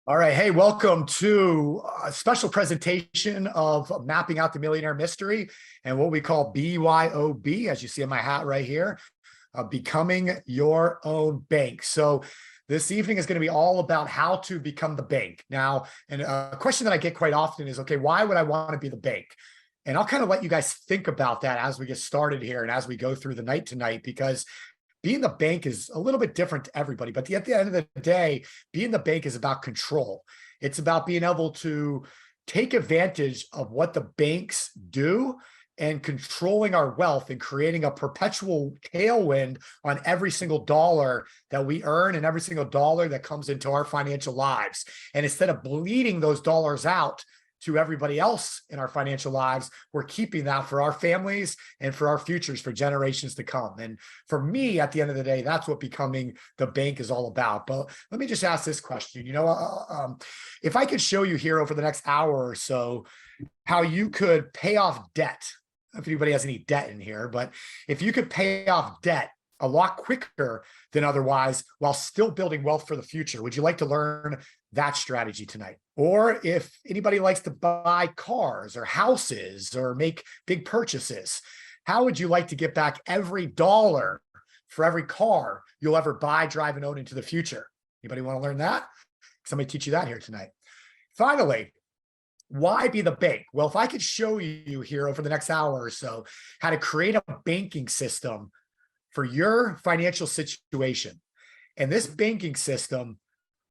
All right. Hey, welcome to a special presentation of Mapping Out the Millionaire Mystery and what we call BYOB, as you see on my hat right here, Becoming Your Own Bank. So this evening is going to be all about how to become the bank. Now, and a question that I get quite often is, okay, why would I want to be the bank? And I'll kind of let you guys think about that as we get started here and as we go through the night tonight, because being the bank is a little bit different to everybody, but at the end of the day, being the bank is about control. It's about being able to take advantage of what the banks do and controlling our wealth and creating a perpetual tailwind on every single dollar that we earn and every single dollar that comes into our financial lives. And instead of bleeding those dollars out to everybody else in our financial lives, we're keeping that for our families and for our futures, for generations to come. And for me, at the end of the day, that's what becoming the bank is all about. But let me just ask this question. If I could show you here over the next hour or so how you could pay off debt, if anybody has any debt in here, but if you could pay off debt a lot quicker than otherwise while still building wealth for the future, would you like to learn that strategy tonight? Or if anybody likes to buy cars or houses or make big purchases, how would you like to get back every dollar for every car you'll ever buy, drive, and own into the future? Anybody want to learn that? Somebody teach you that here tonight. Finally, why be the bank? Well, if I could show you here over the next hour or so how to create a banking system for your financial situation, and this banking system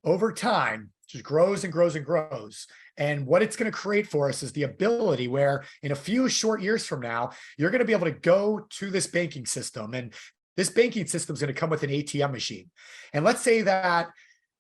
over time just grows and grows and grows. And what it's going to create for us is the ability where in a few short years from now, you're going to be able to go to this banking system, and this banking system is going to come with an ATM machine. And let's say that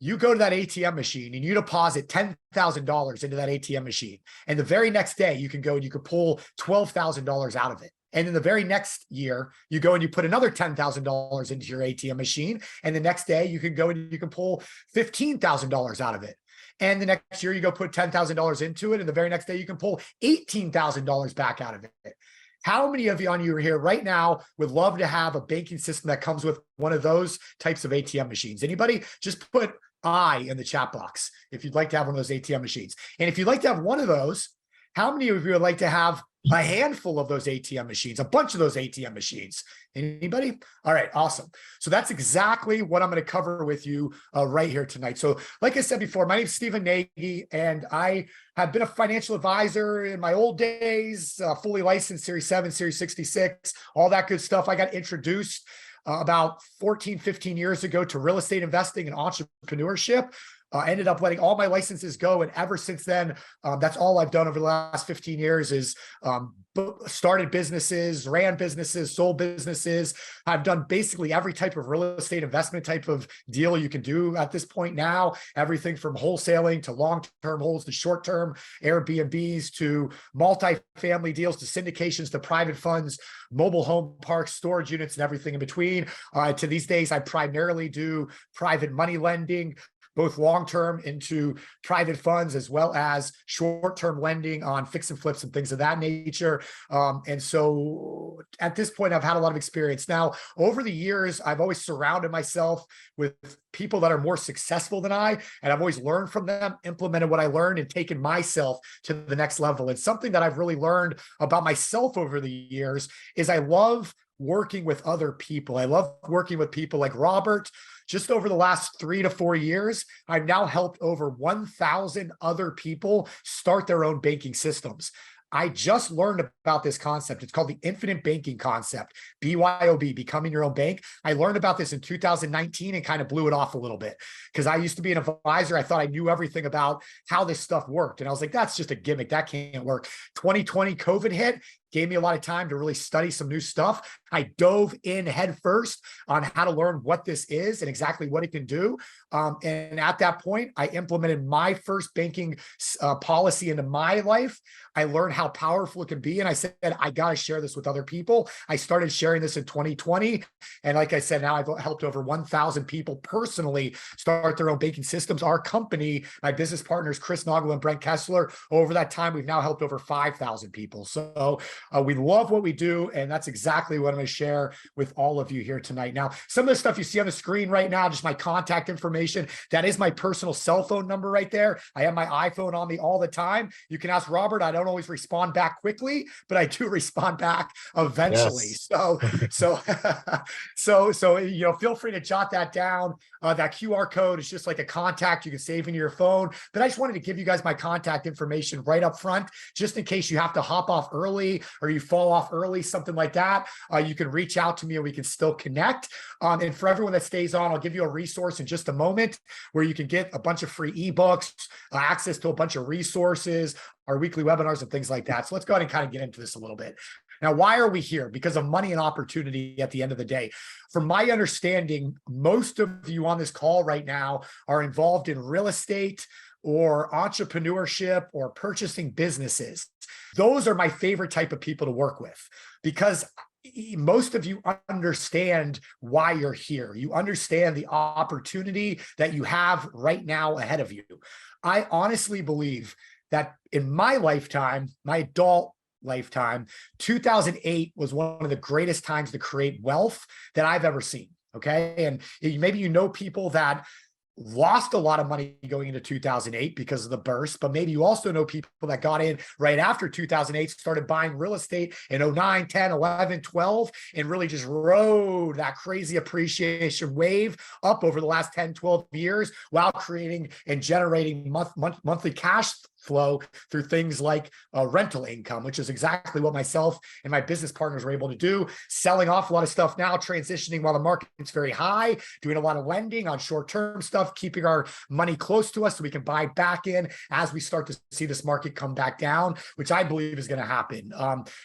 you go to that ATM machine and you deposit $10,000 into that ATM machine. And the very next day you can go and you can pull $12,000 out of it. And then the very next year, you go and you put another $10,000 into your ATM machine. And the next day, you can go and you can pull $15,000 out of it. And the next year, you go put $10,000 into it. And the very next day, you can pull $18,000 back out of it. How many of you on you here right now would love to have a banking system that comes with one of those types of ATM machines? Anybody? Just put I in the chat box if you'd like to have one of those ATM machines. And if you'd like to have one of those, how many of you would like to have a handful of those ATM machines, a bunch of those ATM machines? Anybody? All right, awesome. So that's exactly what I'm going to cover with you right here tonight. So like I said before, my name is Stephen Nagy, and I have been a financial advisor in my old days, fully licensed Series 7, Series 66, all that good stuff. I got introduced about 14, 15 years ago to real estate investing and entrepreneurship. Ended up letting all my licenses go. And ever since then, that's all I've done over the last 15 years is started businesses, ran businesses, sold businesses. I've done basically every type of real estate investment type of deal you can do at this point now, everything from wholesaling to long-term holds to short-term Airbnbs to multi-family deals to syndications to private funds, mobile home parks, storage units, and everything in between. To these days, I primarily do private money lending, both long-term into private funds as well as short-term lending on fix and flips and things of that nature. And so at this point, I've had a lot of experience. Now, over the years, I've always surrounded myself with people that are more successful than I, and I've always learned from them, implemented what I learned, and taken myself to the next level. And something that I've really learned about myself over the years is I love working with other people. I love working with people like Robert. Just over the last 3 to 4 years, I've now helped over 1,000 other people start their own banking systems. I just learned about this concept. It's called the infinite banking concept, BYOB, becoming your own bank. I learned about this in 2019 and kind of blew it off a little bit because I used to be an advisor. I thought I knew everything about how this stuff worked. And I was like, that's just a gimmick. That can't work. 2020 COVID hit, gave me a lot of time to really study some new stuff. I dove in head first on how to learn what this is and exactly what it can do. And at that point, I implemented my first banking policy into my life. I learned how powerful it can be. And I said, I got to share this with other people. I started sharing this in 2020. And like I said, now I've helped over 1,000 people personally start their own banking systems. Our company, my business partners, Chris Noggle and Brent Kessler, over that time, we've now helped over 5,000 people. So We love what we do, and that's exactly what I'm going to share with all of you here tonight. Now, some of the stuff you see on the screen right now, just my contact information, that is my personal cell phone number right there. I have my iPhone on me all the time. You can ask Robert. I don't always respond back quickly, but I do respond back eventually. Yes. So feel free to jot that down. That QR code is just like a contact you can save into your phone. But I just wanted to give you guys my contact information right up front, just in case you have to hop off early or you fall off early, something like that. You can reach out to me and we can still connect. And for everyone that stays on, I'll give you a resource in just a moment where you can get a bunch of free ebooks, access to a bunch of resources, our weekly webinars and things like that. So let's go ahead and kind of get into this a little bit. Now, why are we here? Because of money and opportunity at the end of the day. From my understanding, most of you on this call right now are involved in real estate or entrepreneurship or purchasing businesses. Those are my favorite type of people to work with, because most of you understand why you're here. You understand the opportunity that you have right now ahead of you. I honestly believe that in my lifetime, my adult lifetime, 2008 was one of the greatest times to create wealth that I've ever seen. Okay. And maybe you know people that lost a lot of money going into 2008 because of the burst, but maybe you also know people that got in right after 2008, started buying real estate in 09, 10, 11, 12, and really just rode that crazy appreciation wave up over the last 10, 12 years while creating and generating monthly cash flow through things like rental income, which is exactly what myself and my business partners were able to do, selling off a lot of stuff now, transitioning while the market's very high, doing a lot of lending on short-term stuff, keeping our money close to us so we can buy back in as we start to see this market come back down, which I believe is going to happen.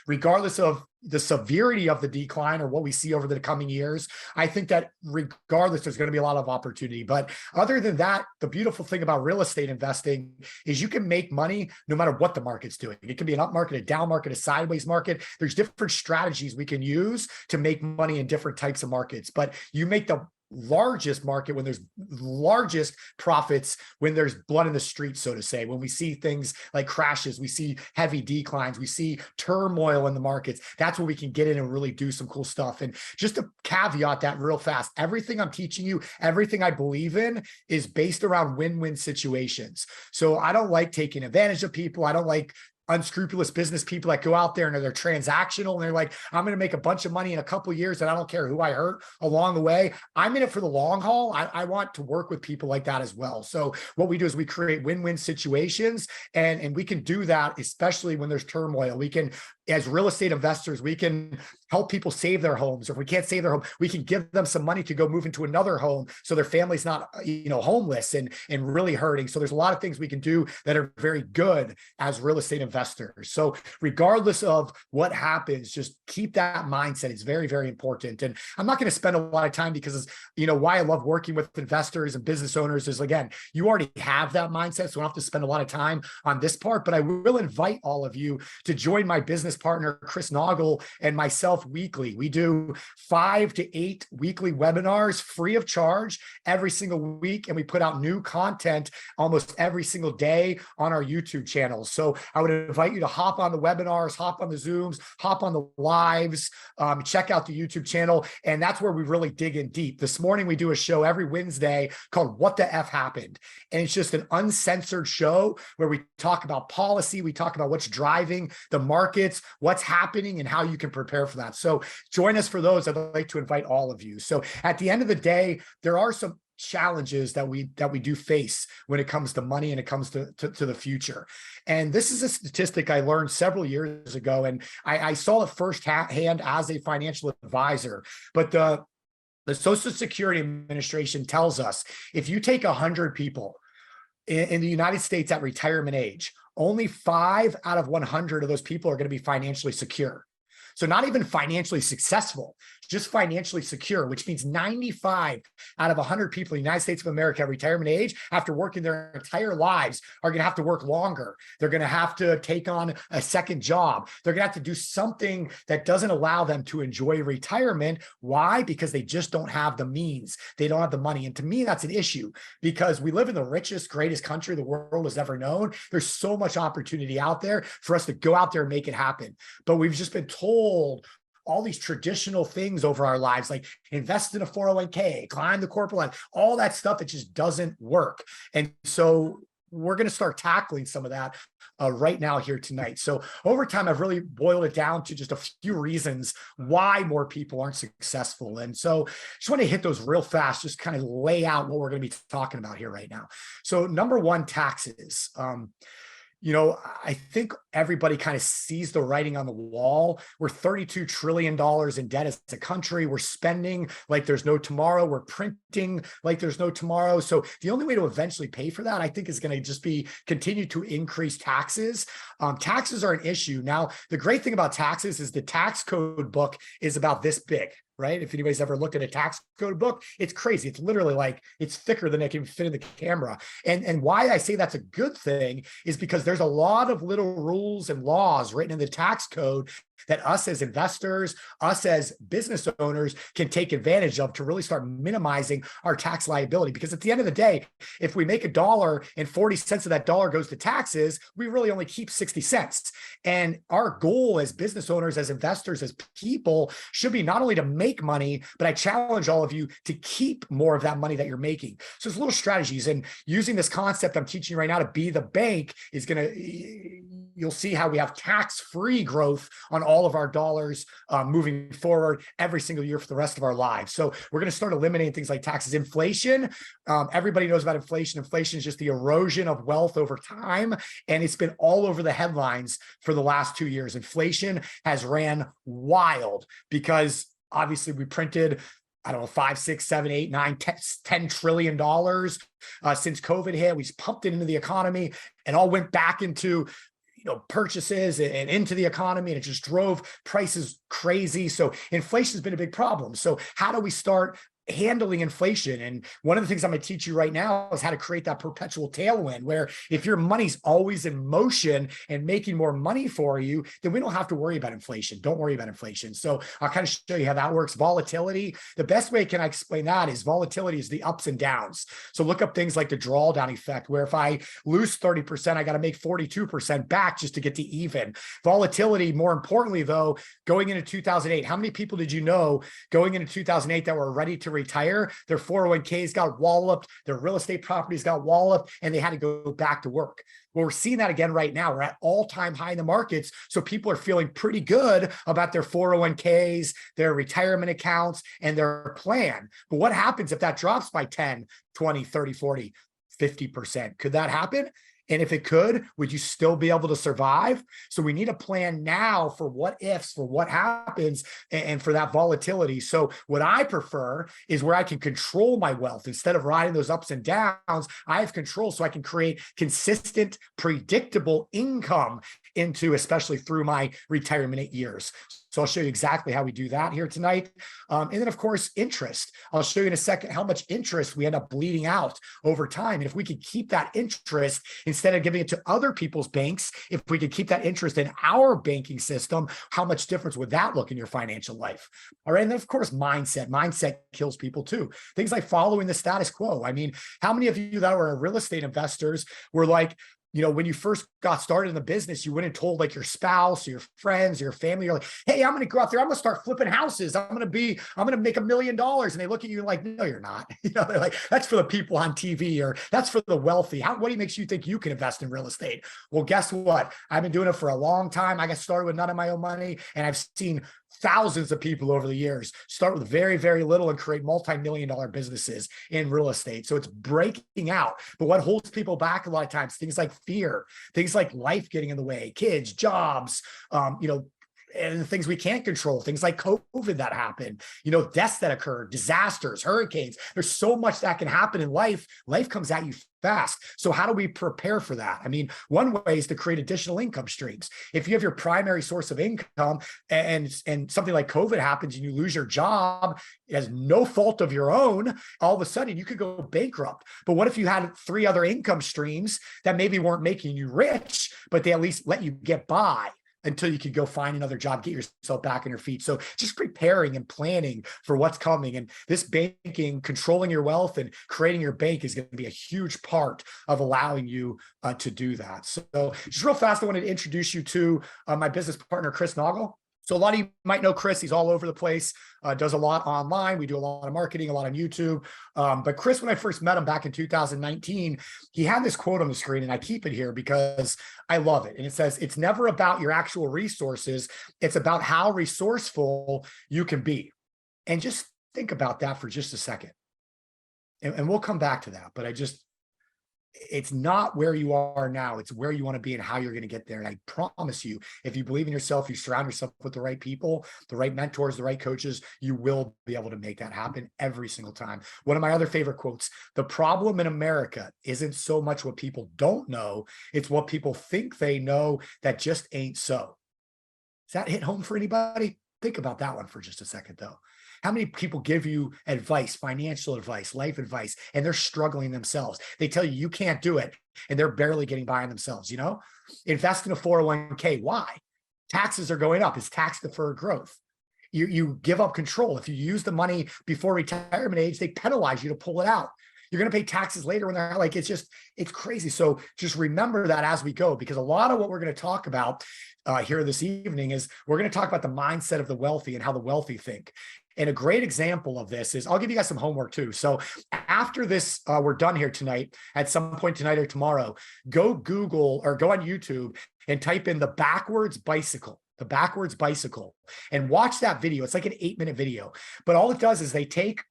Regardless of the severity of the decline or what we see over the coming years, I think that regardless, there's going to be a lot of opportunity. But other than that, the beautiful thing about real estate investing is you can make money no matter what the market's doing. It can be an up market, a down market, a sideways market. There's different strategies we can use to make money in different types of markets. But you make the largest market when there's largest profits, when there's blood in the street, so to say, when we see things like crashes, we see heavy declines, we see turmoil in the markets. That's where we can get in and really do some cool stuff. And just to caveat that real fast, everything I'm teaching you, everything I believe in is based around win-win situations. So I don't like taking advantage of people. I don't like unscrupulous business people that go out there and they're transactional and they're like, I'm going to make a bunch of money in a couple of years and I don't care who I hurt along the way. I'm in it for the long haul. I want to work with people like that as well. So what we do is we create win-win situations, and we can do that, especially when there's turmoil. We can, as real estate investors, we can help people save their homes. Or if we can't save their home, we can give them some money to go move into another home so their family's not, homeless and really hurting. So there's a lot of things we can do that are very good as real estate investors. So regardless of what happens, just keep that mindset. It's very, very important. And I'm not going to spend a lot of time because, why I love working with investors and business owners is, again, you already have that mindset. So I don't have to spend a lot of time on this part, but I will invite all of you to join my business partner, Chris Noggle, and myself weekly. We do 5 to 8 weekly webinars free of charge every single week. And we put out new content almost every single day on our YouTube channels. So I would invite you to hop on the webinars, hop on the Zooms, hop on the lives, check out the YouTube channel. And that's where we really dig in deep. This morning, we do a show every Wednesday called What the F Happened? And it's just an uncensored show where we talk about policy. We talk about what's driving the markets, what's happening, and how you can prepare for that. So join us for those. I'd like to invite all of you. So at the end of the day, there are some challenges that we do face when it comes to money and it comes to the future. And this is a statistic I learned several years ago, and I saw it firsthand as a financial advisor. But the Social Security Administration tells us if you take 100 people in the United States at retirement age, only 5 out of 100 of those people are going to be financially secure. So not even financially successful, just financially secure, which means 95 out of 100 people in the United States of America at retirement age, after working their entire lives, are going to have to work longer. They're going to have to take on a second job. They're going to have to do something that doesn't allow them to enjoy retirement. Why? Because they just don't have the means. They don't have the money. And to me, that's an issue, because we live in the richest, greatest country the world has ever known. There's so much opportunity out there for us to go out there and make it happen. But we've just been told all these traditional things over our lives, like invest in a 401k, climb the corporate ladder, all that stuff that just doesn't work. And so we're going to start tackling some of that right now here tonight. So over time, I've really boiled it down to just a few reasons why more people aren't successful. And so just want to hit those real fast, just kind of lay out what we're going to be talking about here right now. So number one, taxes. I think everybody kind of sees the writing on the wall. We're $32 trillion in debt as a country. We're spending like there's no tomorrow. We're printing like there's no tomorrow. So the only way to eventually pay for that, I think, is going to just be continue to increase taxes. Taxes are an issue. Now, the great thing about taxes is the tax code book is about this big. Right? If anybody's ever looked at a tax code book, it's crazy. It's literally like, it's thicker than it can fit in the camera. And why I say that's a good thing is because there's a lot of little rules and laws written in the tax code that us as investors, us as business owners can take advantage of to really start minimizing our tax liability. Because at the end of the day, if we make $1 and 40 cents of that dollar goes to taxes, we really only keep 60 cents. And our goal as business owners, as investors, as people should be not only to make money, but I challenge all of you to keep more of that money that you're making. So there's little strategies, and using this concept I'm teaching you right now to be the bank is you'll see how we have tax-free growth on all of our dollars moving forward every single year for the rest of our lives. So we're going to start eliminating things like taxes. Inflation, everybody knows about inflation. Inflation is just the erosion of wealth over time, and it's been all over the headlines for the last 2 years. Inflation has ran wild because obviously we printed, I don't know, 5, 6, 7, 8, 9, 10 trillion dollars since COVID hit. We pumped it into the economy and all went back into purchases and into the economy, and it just drove prices crazy. So inflation has been a big problem. So how do we start handling inflation? And one of the things I'm going to teach you right now is how to create that perpetual tailwind, where if your money's always in motion and making more money for you, then we don't have to worry about inflation. Don't worry about inflation. So I'll kind of show you how that works. Volatility, the best way can I explain that is volatility is the ups and downs. So look up things like the drawdown effect, where if I lose 30%, I got to make 42% back just to get to even. Volatility, more importantly though, going into 2008, how many people did you know going into 2008 that were ready to retire? Their 401ks got walloped, their real estate properties got walloped, and they had to go back to work. Well, we're seeing that again right now. We're at all-time high in the markets. So people are feeling pretty good about their 401ks, their retirement accounts, and their plan. But what happens if that drops by 10, 20, 30, 40, 50%? Could that happen? And if it could, would you still be able to survive? So we need a plan now for what ifs, for what happens, and for that volatility. So what I prefer is where I can control my wealth. Instead of riding those ups and downs, I have control so I can create consistent, predictable income into, especially through my retirement years. So I'll show you exactly how we do that here tonight. And then, of course, interest. I'll show you in a second how much interest we end up bleeding out over time. And if we could keep that interest, instead of giving it to other people's banks, if we could keep that interest in our banking system, how much difference would that look in your financial life? All right. And then, of course, mindset. Mindset kills people too. Things like following the status quo. I mean, how many of you that were real estate investors were like, when you first got started in the business, you went and told like your spouse, or your friends, or your family, you're like, hey, I'm going to go out there. I'm going to start flipping houses. I'm going to make $1 million. And they look at you like, no, you're not. They're like, that's for the people on TV, or that's for the wealthy. What makes you think you can invest in real estate? Well, guess what? I've been doing it for a long time. I got started with none of my own money, and I've seen thousands of people over the years start with very, very little and create multi-million-dollar businesses in real estate. So it's breaking out. But what holds people back a lot of times, things like fear, things like life getting in the way, kids, jobs, and the things we can't control, things like COVID that happen, deaths that occur, disasters, hurricanes. There's so much that can happen in life. Life comes at you fast. So how do we prepare for that? I mean, one way is to create additional income streams. If you have your primary source of income and something like COVID happens and you lose your job as no fault of your own, all of a sudden you could go bankrupt. But what if you had 3 other income streams that maybe weren't making you rich, but they at least let you get by until you could go find another job, get yourself back on your feet? So just preparing and planning for what's coming. And this banking, controlling your wealth and creating your bank is going to be a huge part of allowing you to do that. So just real fast, I wanted to introduce you to my business partner, Chris Naugle. So a lot of you might know Chris. He's all over the place, does a lot online. We do a lot of marketing, a lot on YouTube. But Chris, when I first met him back in 2019, he had this quote on the screen, and I keep it here because I love it. And it says, "It's never about your actual resources. It's about how resourceful you can be." And just think about that for just a second. And we'll come back to that. But it's not where you are now. It's where you want to be and how you're going to get there. And I promise you, if you believe in yourself, you surround yourself with the right people, the right mentors, the right coaches, you will be able to make that happen every single time. One of my other favorite quotes: "The problem in America isn't so much what people don't know, it's what people think they know that just ain't so." Does that hit home for anybody? Think about that one for just a second, though. How many people give you advice, financial advice, life advice, and they're struggling themselves? They tell you you can't do it, and they're barely getting by on themselves. Invest in a 401k. Why? Taxes are going up. It's tax deferred growth. You give up control. If you use the money before retirement age, they penalize you to pull it out. You're going to pay taxes later when they're like, it's crazy. So just remember that as we go, because a lot of what we're going to talk about here this evening is we're going to talk about the mindset of the wealthy and how the wealthy think. And a great example of this is, I'll give you guys some homework too. So after this, we're done here tonight, at some point tonight or tomorrow, go Google or go on YouTube and type in the backwards bicycle. And watch that video. It's like an 8-minute video, but all it does is they take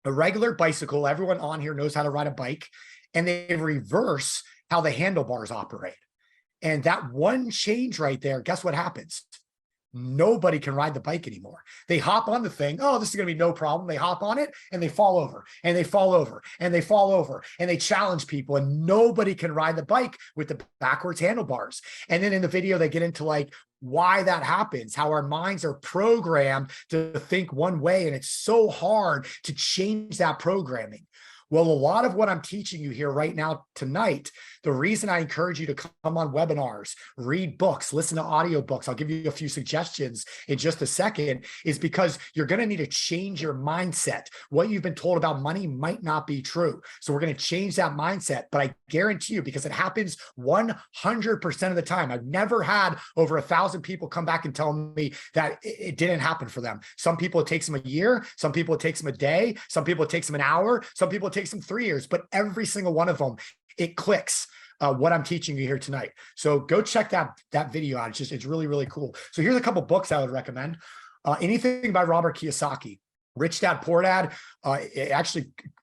a regular bicycle. Everyone on here knows how to ride a bike, and they reverse how the handlebars operate. And that one change right there, guess what happens? Nobody can ride the bike anymore. They hop on the thing. Oh, this is going to be no problem. They hop on it and they fall over and they fall over and they fall over and they challenge people, and nobody can ride the bike with the backwards handlebars. And then in the video, they get into like why that happens, how our minds are programmed to think one way. And it's so hard to change that programming. Well, a lot of what I'm teaching you here right now tonight, the reason I encourage you to come on webinars, read books, listen to audiobooks, I'll give you a few suggestions in just a second, is because you're going to need to change your mindset. What you've been told about money might not be true. So we're going to change that mindset. But I guarantee you, because it happens 100% of the time, I've never had over 1,000 people come back and tell me that it didn't happen for them. Some people, it takes them a year. Some people, it takes them a day. Some people, it takes them an hour. Some people, it takes them 3 years. But every single one of them, it clicks. What I'm teaching you here tonight. So go check that video out. It's really, really cool. So here's a couple books I would recommend. Anything by Robert Kiyosaki. Rich Dad, Poor Dad.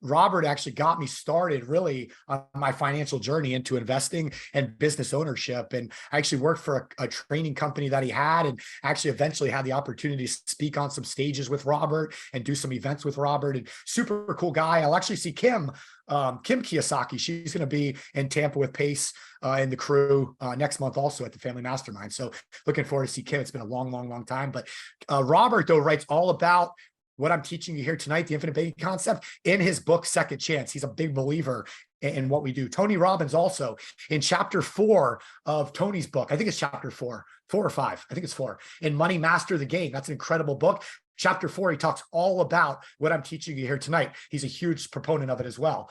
Robert actually got me started really on my financial journey into investing and business ownership. And I actually worked for a training company that he had, and actually eventually had the opportunity to speak on some stages with Robert and do some events with Robert. And super cool guy. I'll actually see Kim Kiyosaki. She's going to be in Tampa with Pace and the crew next month, also at the Family Mastermind. So looking forward to see Kim. It's been a long, long, long time. But Robert, though, writes all about what I'm teaching you here tonight, the infinite banking concept, in his book, Second Chance. He's a big believer in what we do. Tony Robbins also, in chapter 4 of Tony's book, I think it's chapter 4 or 5, I think it's 4, in Money Master the Game. That's an incredible book. Chapter 4, he talks all about what I'm teaching you here tonight. He's a huge proponent of it as well.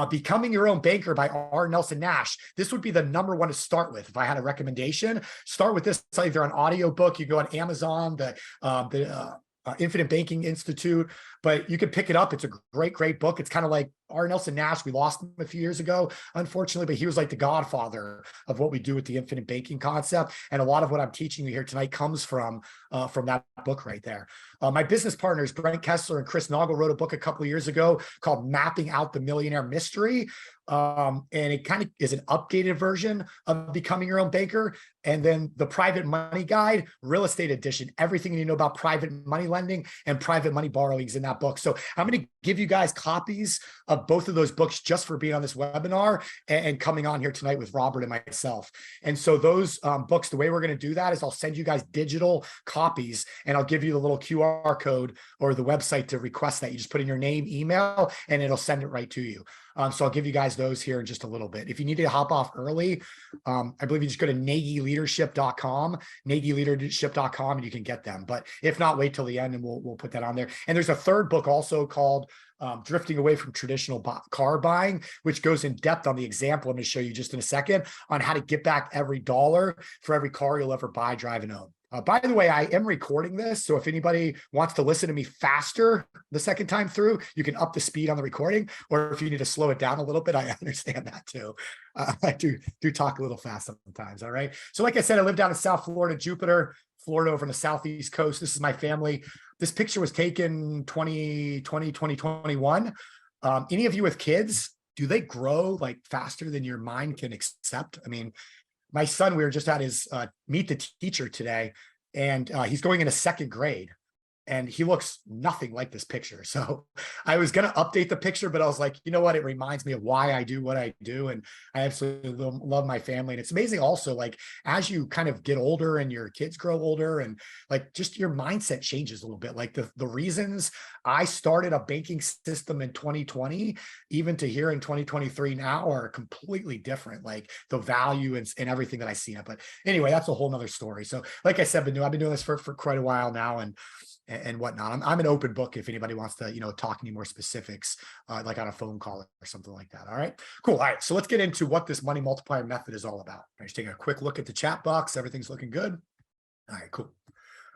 Becoming Your Own Banker by R. Nelson Nash. This would be the number one to start with. If I had a recommendation, start with this. It's either an audio book, you go on Amazon, the Infinite Banking Institute. but you can pick it up. It's a great, great book. It's kind of like R. Nelson Nash. We lost him a few years ago, unfortunately, but he was like the godfather of what we do with the infinite banking concept. And a lot of what I'm teaching you here tonight comes from that book right there. My business partners, Brent Kessler and Chris Noggle, wrote a book a couple of years ago called Mapping Out the Millionaire Mystery. And it kind of is an updated version of Becoming Your Own Banker. And then the Private Money Guide, Real Estate Edition, everything you know about private money lending and private money borrowings in that book. So I'm going to give you guys copies of both of those books just for being on this webinar and coming on here tonight with Robert and myself. And so those books, the way we're going to do that is I'll send you guys digital copies, and I'll give you the little QR code or the website to request that. You just put in your name, email, and it'll send it right to you. So I'll give you guys those here in just a little bit. If you need to hop off early, I believe you just go to NagyLeadership.com, NagyLeadership.com, and you can get them. But if not, wait till the end and we'll put that on there. And there's a third book also called Drifting Away from Traditional Car Buying, which goes in depth on the example I'm going to show you just in a second on how to get back every dollar for every car you'll ever buy, drive, and own. By the way, I am recording this, so if anybody wants to listen to me faster the second time through, you can up the speed on the recording, or if you need to slow it down a little bit, I understand that too. I do talk a little fast sometimes, all right? So like I said, I live down in South Florida, Jupiter, Florida, over on the southeast coast. This is my family. This picture was taken 2020, 2021. Any of you with kids, do they grow like faster than your mind can accept? I mean, my son, we were just at his meet the teacher today, and he's going into second grade, and he looks nothing like this picture. So I was going to update the picture, but I was like, you know what? It reminds me of why I do what I do. And I absolutely love my family. And it's amazing also, like, as you kind of get older and your kids grow older, and like just your mindset changes a little bit. Like the reasons I started a banking system in 2020, even to here in 2023 now, are completely different. Like the value and everything that I see in it. But anyway, that's a whole nother story. So like I said, I've been doing this for quite a while now, and whatnot. I'm an open book if anybody wants to, talk any more specifics, like on a phone call or something like that. All right, cool. All right, so let's get into what this money multiplier method is all about. Just taking a quick look at the chat box. Everything's looking good. All right, cool.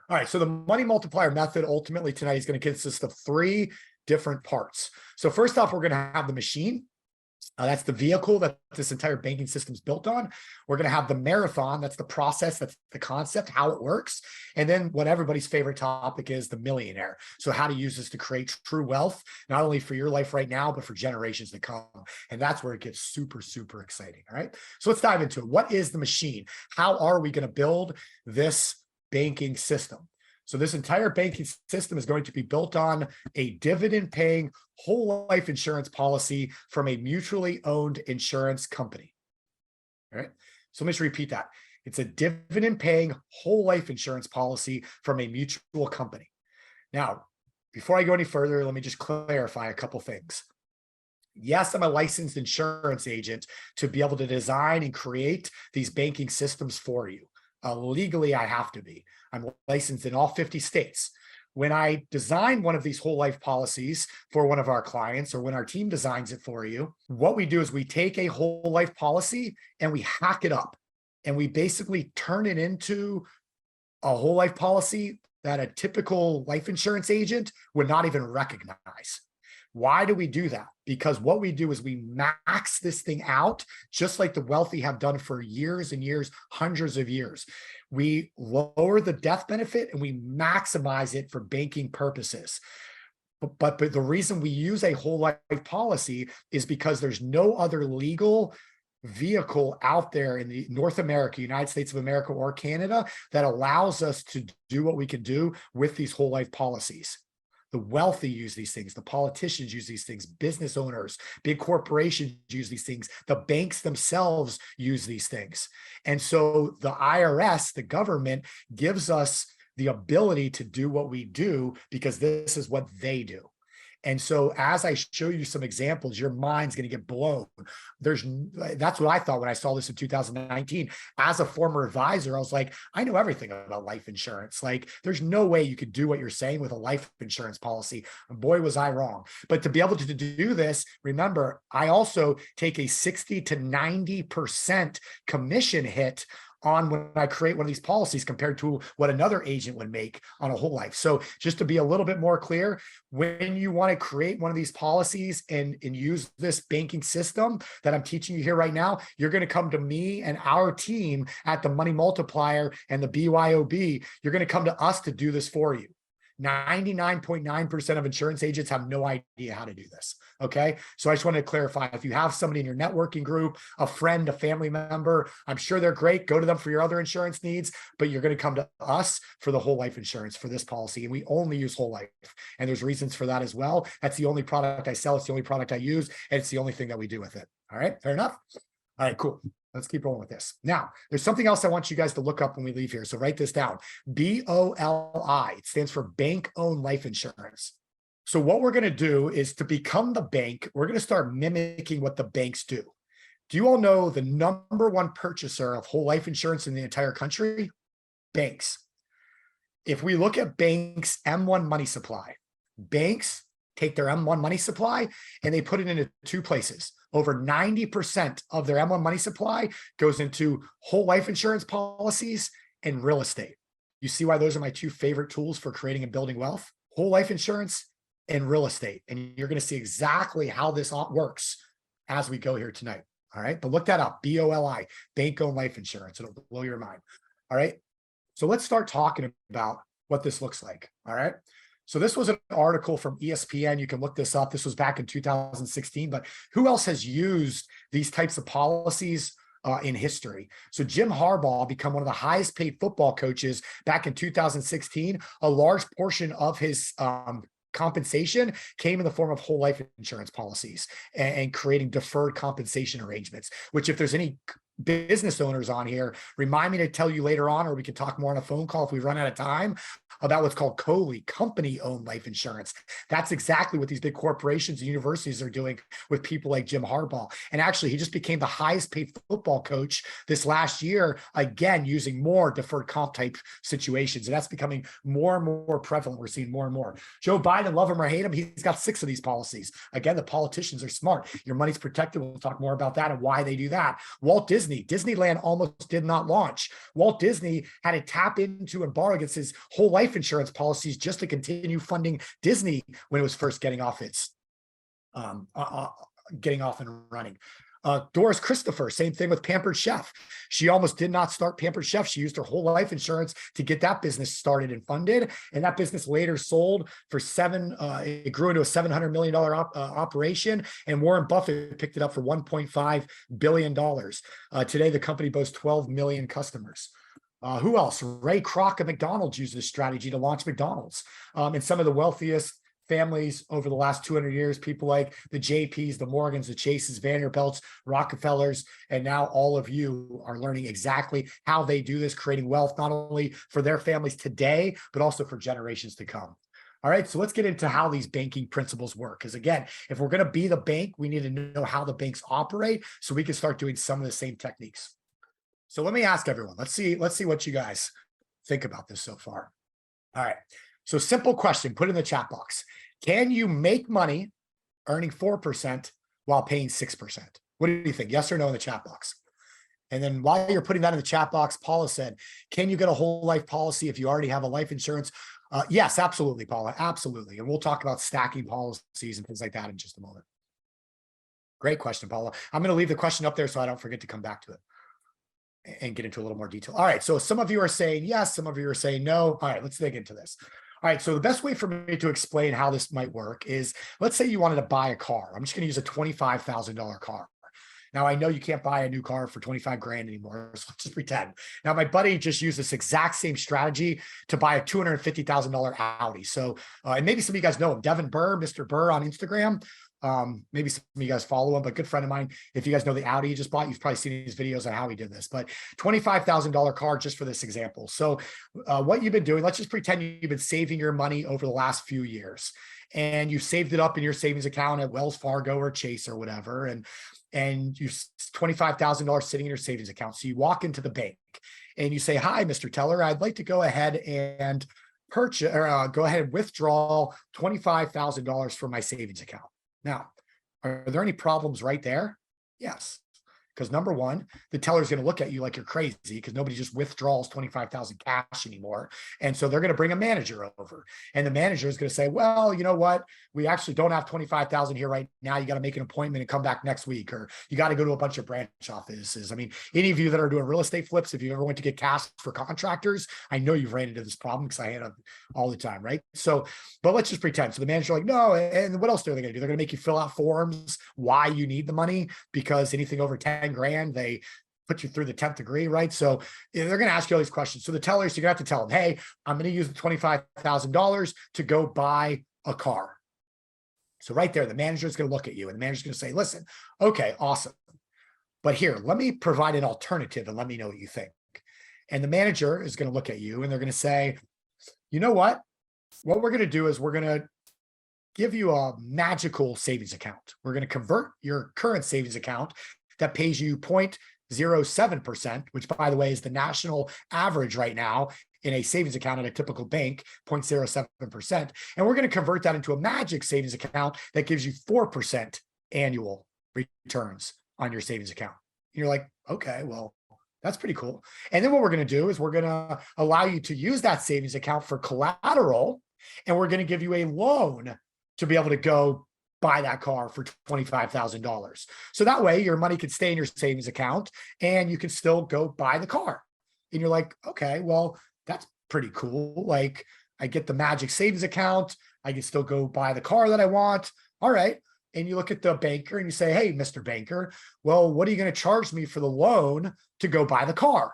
All right, so the money multiplier method ultimately tonight is going to consist of 3 different parts. So first off, we're going to have the machine. That's the vehicle that this entire banking system is built on. We're going to have the marathon. That's the process. That's the concept, how it works. And then what everybody's favorite topic is the millionaire. So how to use this to create true wealth, not only for your life right now, but for generations to come. And that's where it gets super, super exciting. All right. So let's dive into it. What is the machine? How are we going to build this banking system? So this entire banking system is going to be built on a dividend-paying whole life insurance policy from a mutually owned insurance company. All right. So let me just repeat that. It's a dividend-paying whole life insurance policy from a mutual company. Now, before I go any further, let me just clarify a couple things. Yes, I'm a licensed insurance agent to be able to design and create these banking systems for you. Legally, I have to be. I'm licensed in all 50 states. When I design one of these whole life policies for one of our clients, or when our team designs it for you, what we do is we take a whole life policy and we hack it up, and we basically turn it into a whole life policy that a typical life insurance agent would not even recognize. Why do we do that? Because what we do is we max this thing out, just like the wealthy have done for years and years, hundreds of years. We lower the death benefit and we maximize it for banking purposes. But the reason we use a whole life policy is because there's no other legal vehicle out there in the North America, United States of America, or Canada that allows us to do what we can do with these whole life policies. The wealthy use these things. The politicians use these things. Business owners, big corporations use these things. The banks themselves use these things. And so the IRS, the government, gives us the ability to do what we do because this is what they do. And so as I show you some examples, your mind's going to get blown. That's what I thought when I saw this in 2019. As a former advisor, I was like, I know everything about life insurance. Like, there's no way you could do what you're saying with a life insurance policy. And boy, was I wrong. But to be able to do this, remember, I also take a 60 to 90% commission hit on when I create one of these policies compared to what another agent would make on a whole life. So just to be a little bit more clear, when you want to create one of these policies and use this banking system that I'm teaching you here right now, you're going to come to me and our team at the Money Multiplier and the BYOB. You're going to come to us to do this for you. 99.9% of insurance agents have no idea how to do this. Okay. So I just wanted to clarify, if you have somebody in your networking group, a friend, a family member, I'm sure they're great. Go to them for your other insurance needs, but you're going to come to us for the whole life insurance for this policy. And we only use whole life. And there's reasons for that as well. That's the only product I sell. It's the only product I use. And it's the only thing that we do with it. All right. Fair enough. All right, cool. Let's keep rolling with this. Now, there's something else I want you guys to look up when we leave here. So write this down. BOLI. It stands for bank-owned life insurance. So what we're going to do is, to become the bank, we're going to start mimicking what the banks do. Do you all know the number one purchaser of whole life insurance in the entire country? Banks. If we look at banks' M1 money supply, banks take their M1 money supply and they put it into two places. Over 90% of their M1 money supply goes into whole life insurance policies and real estate. You see why those are my two favorite tools for creating and building wealth? Whole life insurance and real estate. And you're going to see exactly how this works as we go here tonight. All right. But look that up. BOLI, bank-owned life insurance. It'll blow your mind. All right. So let's start talking about what this looks like. All right. So this was an article from ESPN. You can look this up. This was back in 2016, but who else has used these types of policies in history? So Jim Harbaugh became one of the highest paid football coaches back in 2016. A large portion of his compensation came in the form of whole life insurance policies and creating deferred compensation arrangements, which, if there's any business owners on here, remind me to tell you later on, or we can talk more on a phone call if we run out of time, about what's called COLI, company-owned life insurance. That's exactly what these big corporations and universities are doing with people like Jim Harbaugh. And actually, he just became the highest paid football coach this last year, again, using more deferred comp type situations. And that's becoming more and more prevalent. We're seeing more and more. Joe Biden, love him or hate him, he's got 6 of these policies. Again, the politicians are smart. Your money's protected. We'll talk more about that and why they do that. Walt Disney, Disneyland almost did not launch. Walt Disney had to tap into and borrow against his whole life insurance policies just to continue funding Disney when it was first getting off its getting off and running. Doris Christopher, same thing with Pampered Chef. She almost did not start Pampered Chef. She used her whole life insurance to get that business started and funded. And that business later sold for it grew into a $700 million operation. And Warren Buffett picked it up for $1.5 billion. Today, the company boasts 12 million customers. Who else? Ray Kroc of McDonald's used this strategy to launch McDonald's. And some of the wealthiest families over the last 200 years, people like the JPs, the Morgans, the Chases, Vanderbilts, Rockefellers, and now all of you are learning exactly how they do this, creating wealth, not only for their families today, but also for generations to come. All right, so let's get into how these banking principles work. Because again, if we're going to be the bank, we need to know how the banks operate so we can start doing some of the same techniques. So let me ask everyone, let's see what you guys think about this so far. All right. So simple question, put it in the chat box. Can you make money earning 4% while paying 6%? What do you think? Yes or no in the chat box? And then while you're putting that in the chat box, Paula said, can you get a whole life policy if you already have a life insurance? Yes, absolutely, Paula, absolutely. And we'll talk about stacking policies and things like that in just a moment. Great question, Paula. I'm going to leave the question up there so I don't forget to come back to it and get into a little more detail. All right, so some of you are saying yes, some of you are saying no. All right, let's dig into this. All right, so the best way for me to explain how this might work is, let's say you wanted to buy a car. I'm just going to use a $25,000 car. Now, I know you can't buy a new car for 25 grand anymore, so let's just pretend. Now, my buddy just used this exact same strategy to buy a $250,000 Audi. So, and maybe some of you guys know him, Devin Burr, Mr. Burr on Instagram. Maybe some of you guys follow him, but good friend of mine. If you guys know the Audi he just bought, you've probably seen his videos on how he did this, but $25,000 car just for this example. So what you've been doing, let's just pretend you've been saving your money over the last few years and you saved it up in your savings account at Wells Fargo or Chase or whatever. And you $25,000 sitting in your savings account. So you walk into the bank and you say, hi, Mr. Teller, I'd like to go ahead and purchase or go ahead and withdraw $25,000 from my savings account. Now, are there any problems right there? Yes. Because number one, the teller's going to look at you like you're crazy because nobody just withdraws 25,000 cash anymore. And so they're going to bring a manager over, and the manager is going to say, well, you know what? We actually don't have 25,000 here right now. You got to make an appointment and come back next week, or you got to go to a bunch of branch offices. I mean, any of you that are doing real estate flips, if you ever went to get cash for contractors, I know you've ran into this problem because I had it all the time, right? So, but let's just pretend. So the manager like, no, and what else are they going to do? They're going to make you fill out forms why you need the money, because anything over 10 grand, they put you through the 10th degree, right? So they're going to ask you all these questions. So the tellers, you're going to have to tell them, hey, I'm going to use the $25,000 to go buy a car. So right there, the manager is going to look at you, and the manager's going to say, listen, okay, awesome. But here, let me provide an alternative and let me know what you think. And the manager is going to look at you and they're going to say, you know what? What we're going to do is we're going to give you a magical savings account. We're going to convert your current savings account that pays you 0.07%, which, by the way, is the national average right now in a savings account at a typical bank, 0.07%. And we're going to convert that into a magic savings account that gives you 4% annual returns on your savings account. And you're like, okay, well, that's pretty cool. And then what we're going to do is we're going to allow you to use that savings account for collateral, and we're going to give you a loan to be able to go buy that car for $25,000. So that way your money could stay in your savings account and you can still go buy the car. And you're like, okay, well, that's pretty cool. Like, I get the magic savings account. I can still go buy the car that I want. All right. And you look at the banker and you say, hey, Mr. Banker, well, what are you going to charge me for the loan to go buy the car?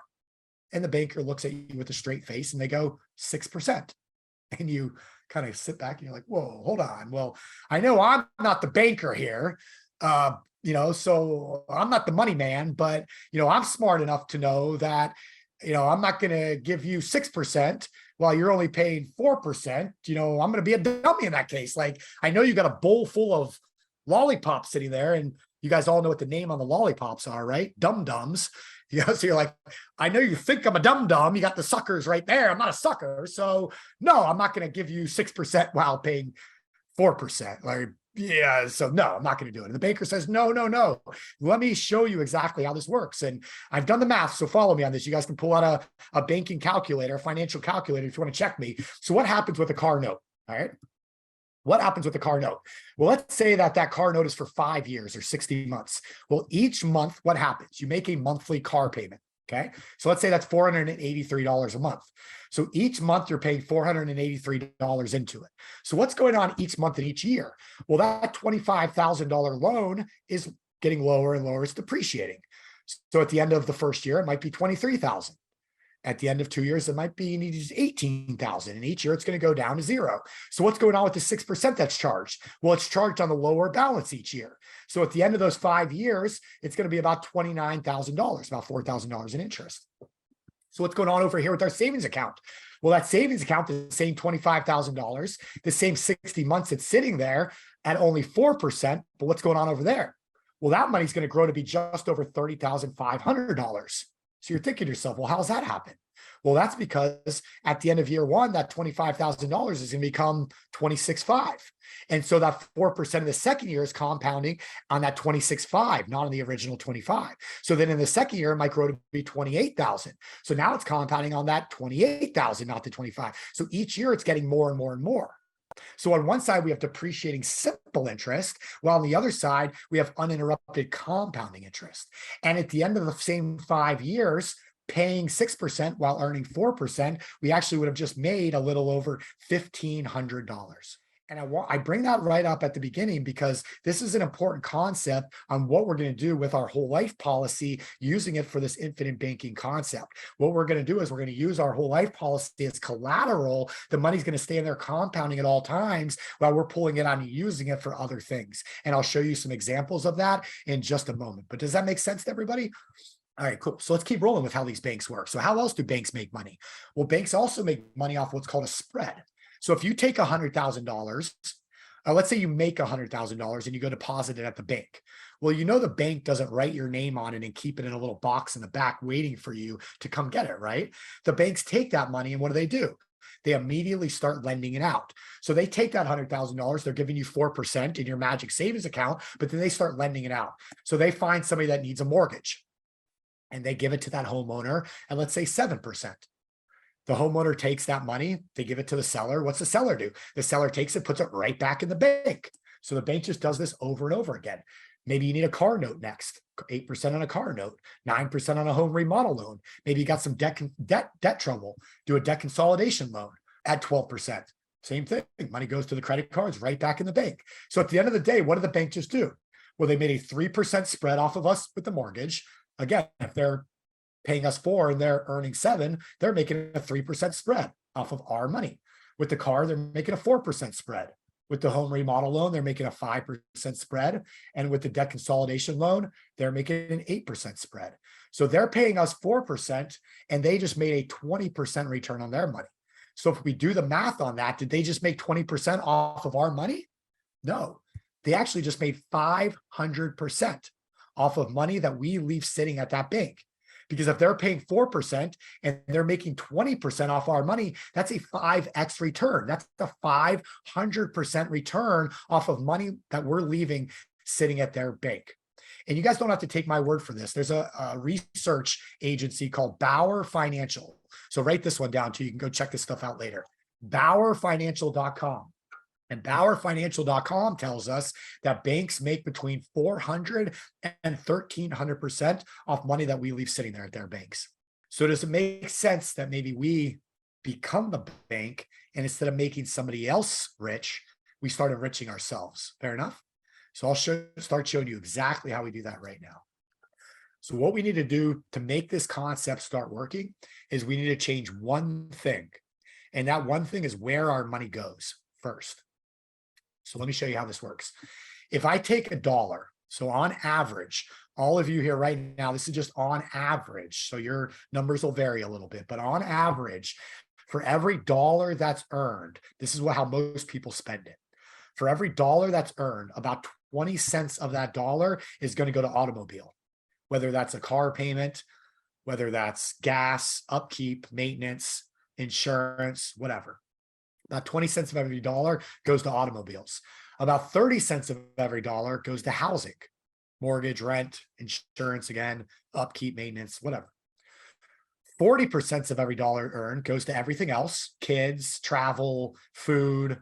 And the banker looks at you with a straight face and they go 6%. And you kind of sit back and you're like, whoa, hold on. Well, I know I'm not the banker here, so I'm not the money man, but, I'm smart enough to know that, I'm not going to give you 6% while you're only paying 4%. I'm going to be a dummy in that case. Like, I know you got a bowl full of lollipops sitting there, and you guys all know what the name on the lollipops are, right? Dum-dums. So you're like, I know you think I'm a dum-dum. You got the suckers right there. I'm not a sucker. So no, I'm not going to give you 6% while paying 4%. Like, yeah, so no, I'm not going to do it. And the banker says, no. Let me show you exactly how this works. And I've done the math, so follow me on this. You guys can pull out a banking calculator, a financial calculator if you want to check me. So what happens with a car note? All right. What happens with the car note? Well, let's say that car note is for 5 years or 60 months. Well, each month, what happens? You make a monthly car payment. Okay. So let's say that's $483 a month. So each month you're paying $483 into it. So what's going on each month and each year? Well, that $25,000 loan is getting lower and lower. It's depreciating. So at the end of the first year, it might be $23,000. At the end of 2 years, it might be 18,000, and each year it's going to go down to zero. So what's going on with the 6% that's charged? Well, it's charged on the lower balance each year. So at the end of those 5 years, it's going to be about $29,000, about $4,000 in interest. So what's going on over here with our savings account? Well, that savings account, the same $25,000, the same 60 months it's sitting there at only 4%. But what's going on over there? Well, that money's going to grow to be just over $30,500. So you're thinking to yourself, well, how's that happen? Well, that's because at the end of year one, that $25,000 is going to become $26,500. And so that 4% of the second year is compounding on that $26,500, not on the original $25,000. So then in the second year, it might grow to be $28,000. So now it's compounding on that $28,000, not the $25,000. So each year it's getting more and more and more. So on one side, we have depreciating simple interest, while on the other side, we have uninterrupted compounding interest. And at the end of the same 5 years, paying 6% while earning 4%, we actually would have just made a little over $1,500. And I bring that right up at the beginning because this is an important concept on what we're going to do with our whole life policy, using it for this infinite banking concept. What we're going to do is we're going to use our whole life policy as collateral. The money's going to stay in there compounding at all times while we're pulling it on and using it for other things. And I'll show you some examples of that in just a moment. But does that make sense to everybody? All right, cool. So let's keep rolling with how these banks work. So how else do banks make money? Well, banks also make money off what's called a spread. So if you take $100,000, let's say you make $100,000 and you go deposit it at the bank. Well, the bank doesn't write your name on it and keep it in a little box in the back waiting for you to come get it, right? The banks take that money and what do? they immediately start lending it out. So they take that $100,000, they're giving you 4% in your Magic Savings account, but then they start lending it out. So they find somebody that needs a mortgage and they give it to that homeowner and let's say 7%. The homeowner takes that money, they give it to the seller. What's the seller do? The seller takes it, puts it right back in the bank. So the bank just does this over and over again. Maybe you need a car note next, 8% on a car note, 9% on a home remodel loan. Maybe you got some debt trouble, do a debt consolidation loan at 12%. Same thing, money goes to the credit cards right back in the bank. So at the end of the day, what did the bank just do? Well, they made a 3% spread off of us with the mortgage. Again, if they're paying us 4 and they're earning 7, they're making a 3% spread off of our money. With the car, they're making a 4% spread. With the home remodel loan, they're making a 5% spread. And with the debt consolidation loan, they're making an 8% spread. So they're paying us 4% and they just made a 20% return on their money. So if we do the math on that, did they just make 20% off of our money? No, they actually just made 500% off of money that we leave sitting at that bank. Because if they're paying 4% and they're making 20% off our money, that's a 5x return. That's a 500% return off of money that we're leaving sitting at their bank. And you guys don't have to take my word for this. There's a research agency called Bauer Financial. So write this one down too. You can go check this stuff out later. BauerFinancial.com. And BauerFinancial.com tells us that banks make between 400 and 1,300% off money that we leave sitting there at their banks. So does it make sense that maybe we become the bank and instead of making somebody else rich, we start enriching ourselves? Fair enough? So I'll start showing you exactly how we do that right now. So what we need to do to make this concept start working is we need to change one thing. And that one thing is where our money goes first. So let me show you how this works. If I take $1, so on average, all of you here right now, this is just on average. So your numbers will vary a little bit, but on average, for every dollar that's earned, this is how most people spend it. For every dollar that's earned, about 20 cents of that dollar is going to go to automobile, whether that's a car payment, whether that's gas, upkeep, maintenance, insurance, whatever. About 20 cents of every dollar goes to automobiles. About 30 cents of every dollar goes to housing, mortgage, rent, insurance, again, upkeep, maintenance, whatever. 40% of every dollar earned goes to everything else, kids, travel, food,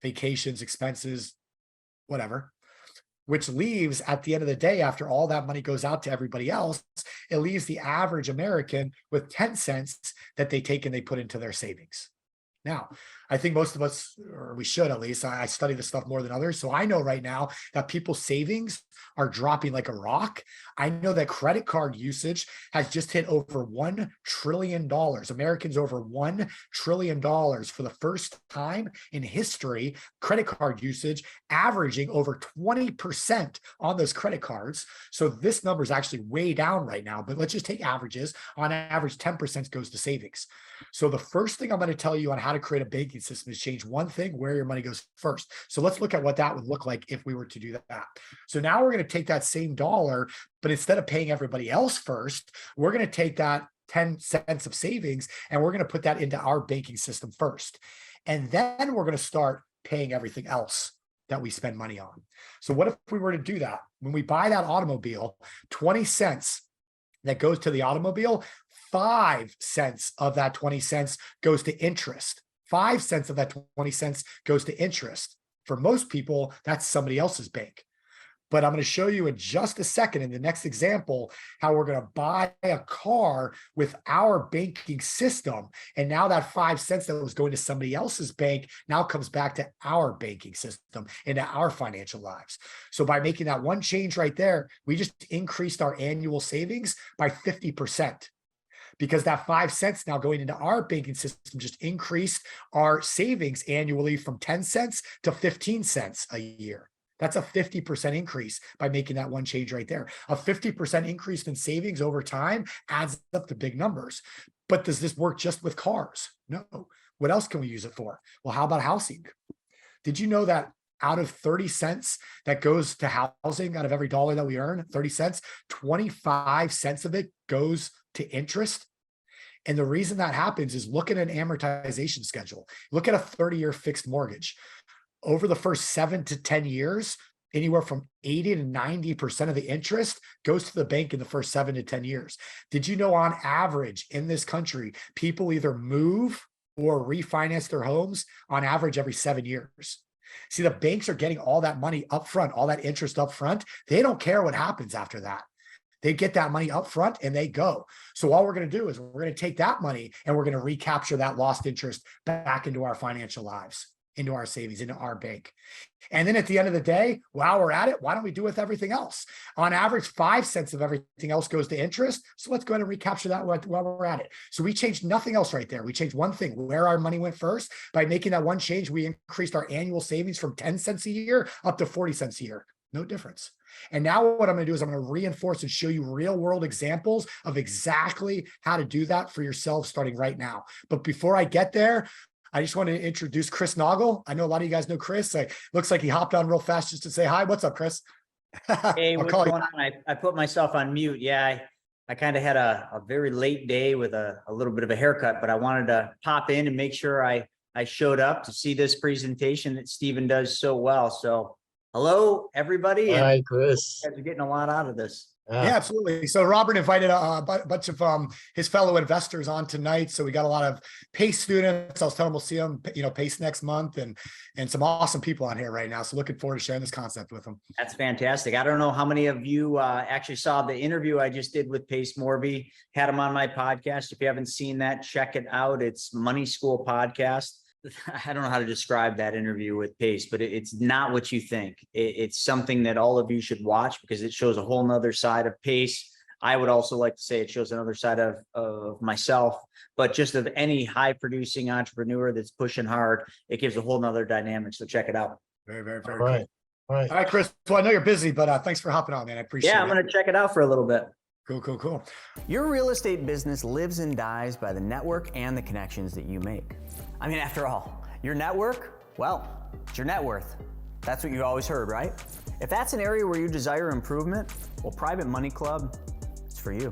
vacations, expenses, whatever, which leaves at the end of the day, after all that money goes out to everybody else, it leaves the average American with 10 cents that they take and they put into their savings. Now, I think most of us, or we should at least, I study this stuff more than others. So I know right now that people's savings are dropping like a rock. I know that credit card usage has just hit over $1 trillion. Americans over $1 trillion for the first time in history, credit card usage averaging over 20% on those credit cards. So this number is actually way down right now, but let's just take averages. On average, 10% goes to savings. So the first thing I'm going to tell you on how to create a banking system is change one thing, where your money goes first. So let's look at what that would look like if we were to do that. So now we're going to take that same dollar, but instead of paying everybody else first, we're going to take that 10 cents of savings and we're going to put that into our banking system first. And then we're going to start paying everything else that we spend money on. So what if we were to do that? When we buy that automobile, 20 cents that goes to the automobile, 5 cents of that 20 cents goes to interest. 5 cents of that 20 cents goes to interest. For most people, that's somebody else's bank. But I'm going to show you in just a second in the next example how we're going to buy a car with our banking system. And now that 5 cents that was going to somebody else's bank now comes back to our banking system, into our financial lives. So by making that one change right there, we just increased our annual savings by 50%. Because that 5 cents now going into our banking system just increased our savings annually from 10 cents to 15 cents a year. That's a 50% increase by making that one change right there. A 50% increase in savings over time adds up to big numbers. But does this work just with cars? No. What else can we use it for? Well, how about housing? Did you know that out of 30 cents that goes to housing, out of every dollar that we earn, 30 cents, 25 cents of it goes to interest? And the reason that happens is look at an amortization schedule. Look at a 30-year fixed mortgage. Over the first 7 to 10 years, anywhere from 80 to 90% of the interest goes to the bank in the first 7 to 10 years. Did you know on average in this country, people either move or refinance their homes on average every 7 years? See, the banks are getting all that money up front, all that interest up front. They don't care what happens after that. They get that money up front and they go. So all we're going to do is we're going to take that money and we're going to recapture that lost interest back into our financial lives, into our savings, into our bank. And then at the end of the day, while we're at it, why don't we do with everything else? On average, 5 cents of everything else goes to interest. So let's go ahead and recapture that while we're at it. So we changed nothing else right there. We changed one thing, where our money went first. By making that one change, we increased our annual savings from 10 cents a year up to 40 cents a year. No difference. And now what I'm going to do is I'm going to reinforce and show you real world examples of exactly how to do that for yourself starting right now. But before I get there, I just want to introduce Chris Naugle. I know a lot of you guys know Chris. Looks like he hopped on real fast just to say hi. What's up, Chris? Hey, what's going on? I put myself on mute. Yeah, I kind of had a very late day with a little bit of a haircut, but I wanted to pop in and make sure I showed up to see this presentation that Stephen does so well. So hello, everybody. Hi, Chris. You guys are getting a lot out of this. Yeah, absolutely. So Robert invited a bunch of his fellow investors on tonight. So we got a lot of PACE students. I was telling them we'll see them, PACE next month, and some awesome people on here right now. So looking forward to sharing this concept with them. That's fantastic. I don't know how many of you actually saw the interview I just did with Pace Morby. Had him on my podcast. If you haven't seen that, check it out. It's Money School Podcast. I don't know how to describe that interview with Pace, but it's not what you think. It's something that all of you should watch because it shows a whole nother side of Pace. I would also like to say it shows another side of myself, but just of any high producing entrepreneur that's pushing hard, it gives a whole nother dynamic. So check it out. Very, very, very All right. cool. All right. All right, Chris. Well, I know you're busy, but thanks for hopping on, man. I appreciate it. Yeah, I'm going to check it out for a little bit. Cool. Your real estate business lives and dies by the network and the connections that you make. I mean, after all, your network, well, it's your net worth. That's what you always heard, right? If that's an area where you desire improvement, well, Private Money Club, it's for you.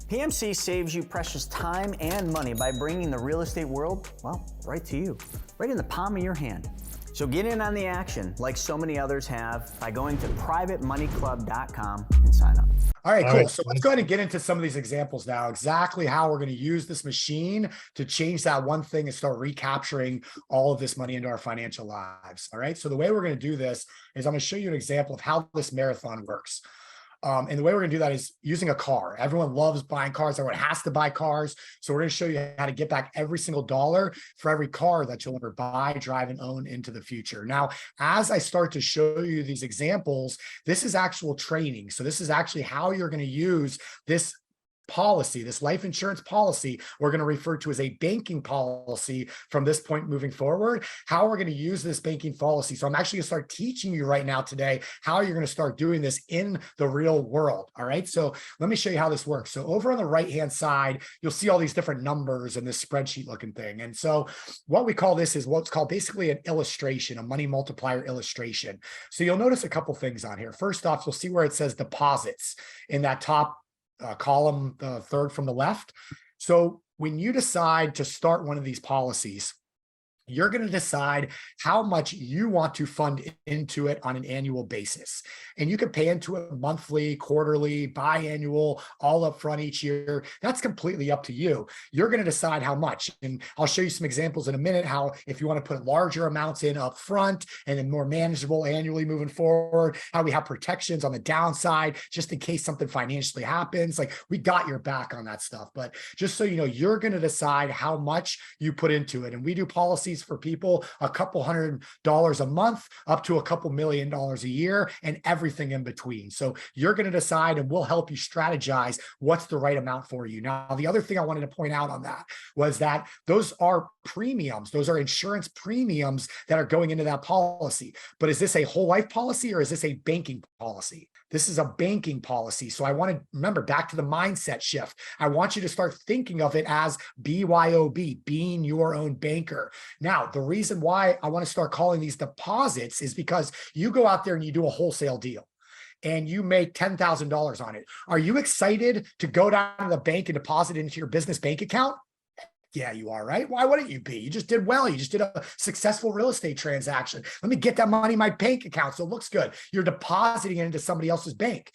PMC saves you precious time and money by bringing the real estate world, well, right to you, right in the palm of your hand. So get in on the action like so many others have by going to privatemoneyclub.com and sign up. All right, cool. So let's go ahead and get into some of these examples now, exactly how we're going to use this machine to change that one thing and start recapturing all of this money into our financial lives. All right. So the way we're going to do this is I'm going to show you an example of how this marathon works. And the way we're going to do that is using a car. Everyone loves buying cars. Everyone has to buy cars. So we're going to show you how to get back every single dollar for every car that you'll ever buy, drive, and own into the future. Now, as I start to show you these examples, this is actual training. So this is actually how you're going to use this policy, this life insurance policy, we're going to refer to as a banking policy from this point moving forward, how we're going to use this banking policy. So I'm actually going to start teaching you right now today how you're going to start doing this in the real world. All right. So let me show you how this works. So over on the right-hand side, you'll see all these different numbers in this spreadsheet looking thing. And so what we call this is what's called basically an illustration, a money multiplier illustration. So you'll notice a couple things on here. First off, you'll see where it says deposits in that top column, the third from the left. So when you decide to start one of these policies, you're going to decide how much you want to fund into it on an annual basis. And you can pay into it monthly, quarterly, biannual, all up front each year. That's completely up to you. You're going to decide how much. And I'll show you some examples in a minute, how if you want to put larger amounts in up front and then more manageable annually moving forward, how we have protections on the downside, just in case something financially happens. Like we got your back on that stuff. But just so you know, you're going to decide how much you put into it. And we do policies for people a couple $100 a month up to a couple $1 million a year and everything in between. So you're going to decide and we'll help you strategize what's the right amount for you. Now, the other thing I wanted to point out on that was that those are premiums. Those are insurance premiums that are going into that policy. But is this a whole life policy or is this a banking policy? This is a banking policy. So I want to remember back to the mindset shift. I want you to start thinking of it as BYOB, being your own banker. Now, the reason why I want to start calling these deposits is because you go out there and you do a wholesale deal and you make $10,000 on it. Are you excited to go down to the bank and deposit it into your business bank account? Yeah, you are, right? Why wouldn't you be? You just did well. You just did a successful real estate transaction. Let me get that money in my bank account so it looks good. You're depositing it into somebody else's bank.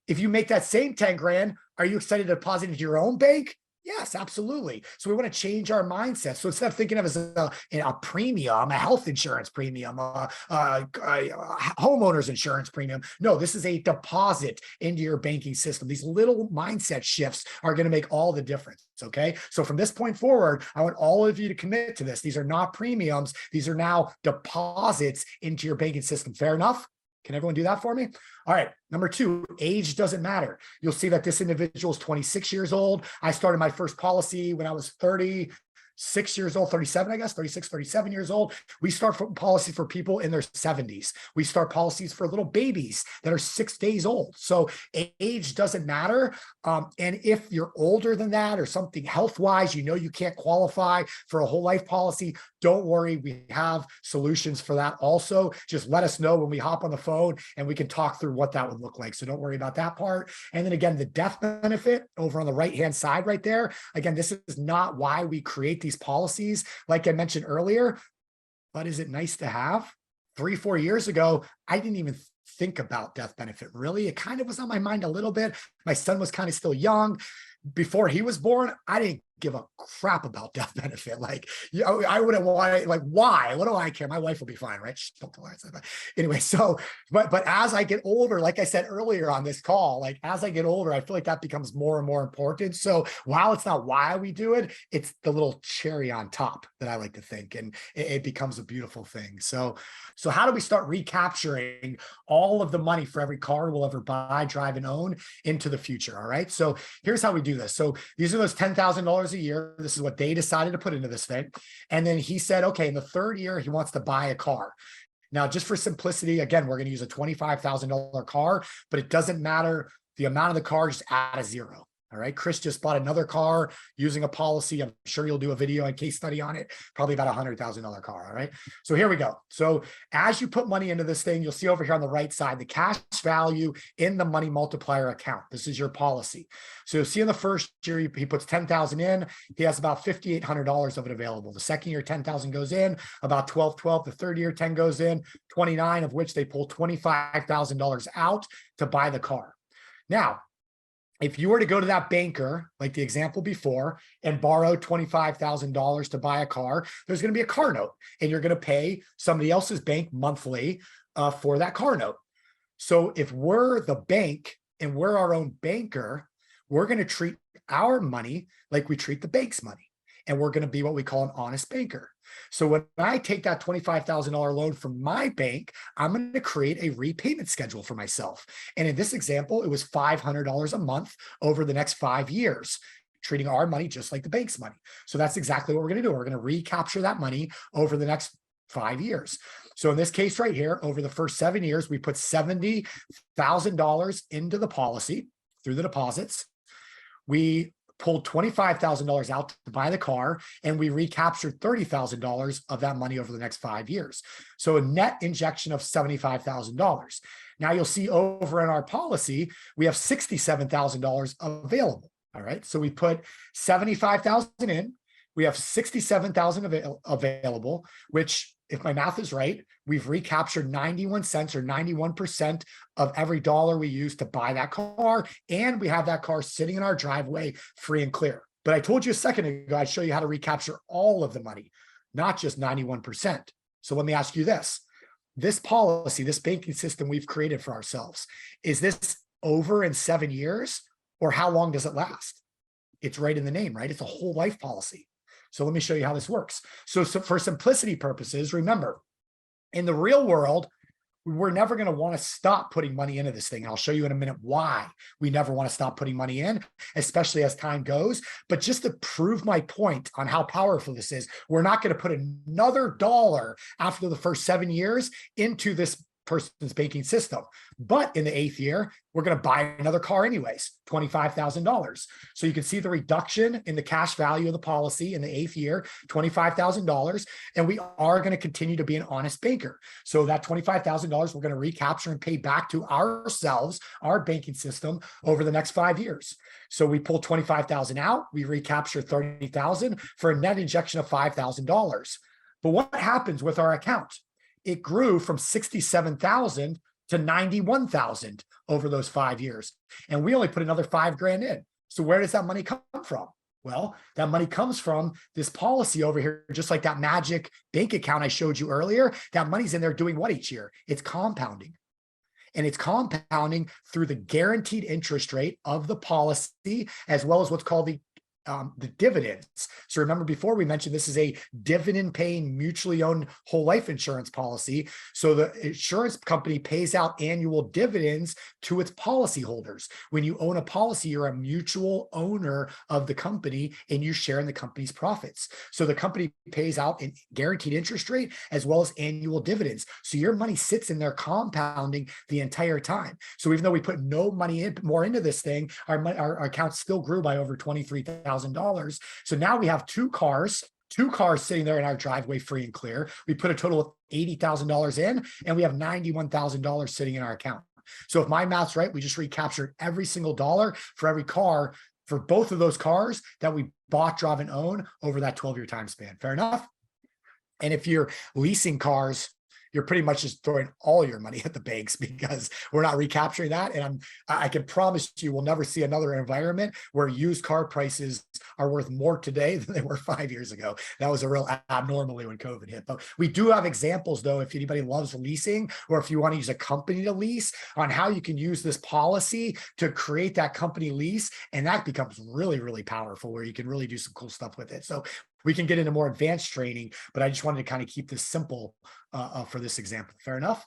If you make that same 10 grand, are you excited to deposit into your own bank? Yes, absolutely. So we want to change our mindset. So instead of thinking of it as a premium, a health insurance premium, a homeowner's insurance premium, no, this is a deposit into your banking system. These little mindset shifts are going to make all the difference. Okay. So from this point forward, I want all of you to commit to this. These are not premiums. These are now deposits into your banking system. Fair enough? Can everyone do that for me? All right. Number 2, age doesn't matter. You'll see that this individual is 26 years old. I started my first policy when I was 36 years old, 37, I guess, 36, 37 years old. We start policies for people in their 70s. We start policies for little babies that are 6 days old. So age doesn't matter. And if you're older than that or something health-wise, you know you can't qualify for a whole life policy, don't worry. We have solutions for that also. Just let us know when we hop on the phone and we can talk through what that would look like. So don't worry about that part. And then again, the death benefit over on the right-hand side right there. Again, this is not why we create these policies, like I mentioned earlier, but is it nice to have? 3-4 years ago, I didn't even think about death benefit. Really, it kind of was on my mind a little bit. My son was kind of still young. Before he was born, I didn't give a crap about death benefit. Like, I wouldn't want, like, why? What do I care? My wife will be fine, right? Anyway, so, but as I get older, like I said earlier on this call, like as I get older, I feel like that becomes more and more important. So while it's not why we do it, it's the little cherry on top that I like to think, and it becomes a beautiful thing. So how do we start recapturing all of the money for every car we'll ever buy, drive, and own into the future? All right. So here's how we do this. So these are those $10,000 a year. This is what they decided to put into this thing. And then he said, okay, in the 3rd year, he wants to buy a car. Now, just for simplicity, again, we're going to use a $25,000 car, but it doesn't matter the amount of the car, just add a 0. All right. Chris just bought another car using a policy. I'm sure you'll do a video and case study on it, probably about $100,000 car. All right. So here we go. So as you put money into this thing, you'll see over here on the right side, the cash value in the money multiplier account. This is your policy. So you'll see in the first year, he puts 10,000 in. He has about $5,800 of it available. The second year, 10,000 goes in, about 12. The third year, 10 goes in, 29 of which they pull $25,000 out to buy the car. Now, if you were to go to that banker, like the example before, and borrow $25,000 to buy a car, there's going to be a car note, and you're going to pay somebody else's bank monthly for that car note. So if we're the bank and we're our own banker, we're going to treat our money like we treat the bank's money, and we're going to be what we call an honest banker. So when I take that $25,000 loan from my bank, I'm going to create a repayment schedule for myself. And in this example, it was $500 a month over the next 5 years, treating our money just like the bank's money. So that's exactly what we're going to do. We're going to recapture that money over the next 5 years. So in this case right here, over the first 7 years, we put $70,000 into the policy through the deposits. We pulled $25,000 out to buy the car, and we recaptured $30,000 of that money over the next 5 years. So a net injection of $75,000. Now you'll see over in our policy, we have $67,000 available. All right. So we put $75,000 in, we have $67,000 available, which, if my math is right, we've recaptured 91 cents or 91% of every dollar we use to buy that car. And we have that car sitting in our driveway free and clear. But I told you a second ago, I'd show you how to recapture all of the money, not just 91%. So let me ask you this. This policy, this banking system we've created for ourselves, is this over in 7 years, or how long does it last? It's right in the name, right? It's a whole life policy. So let me show you how this works. So for simplicity purposes, remember, in the real world, we're never going to want to stop putting money into this thing. I'll show you in a minute why we never want to stop putting money in, especially as time goes. But just to prove my point on how powerful this is, we're not going to put another dollar after the first 7 years into this person's banking system. But in the 8th year, we're going to buy another car anyways, $25,000. So you can see the reduction in the cash value of the policy in the 8th year, $25,000. And we are going to continue to be an honest banker. So that $25,000 we're going to recapture and pay back to ourselves, our banking system, over the next 5 years. So we pull 25,000 out, we recapture 30,000 for a net injection of $5,000. But what happens with our account? It grew from 67,000 to 91,000 over those 5 years. And we only put another 5 grand in. So where does that money come from? Well, that money comes from this policy over here, just like that magic bank account I showed you earlier. That money's in there doing what each year? It's compounding. And it's compounding through the guaranteed interest rate of the policy, as well as what's called the dividends. So remember, before we mentioned, this is a dividend paying mutually owned whole life insurance policy. So the insurance company pays out annual dividends to its policyholders. When you own a policy, you're a mutual owner of the company and you share in the company's profits. So the company pays out a guaranteed interest rate as well as annual dividends. So your money sits in there compounding the entire time. So even though we put no money in more into this thing, our account still grew by over $23,000. So now we have two cars sitting there in our driveway free and clear. We put a total of $80,000 in and we have $91,000 sitting in our account. So if my math's right, we just recaptured every single dollar for every car for both of those cars that we bought, drive, and own over that 12-year time span. Fair enough? And if you're leasing cars, you're pretty much just throwing all your money at the banks because we're not recapturing that. And I can promise you we'll never see another environment where used car prices are worth more today than they were 5 years ago. That was a real abnormally when COVID hit. But we do have examples, though, if anybody loves leasing or if you want to use a company to lease, on how you can use this policy to create that company lease. And that becomes really, really powerful where you can really do some cool stuff with it. So we can get into more advanced training, but I just wanted to kind of keep this simple for this example. Fair enough?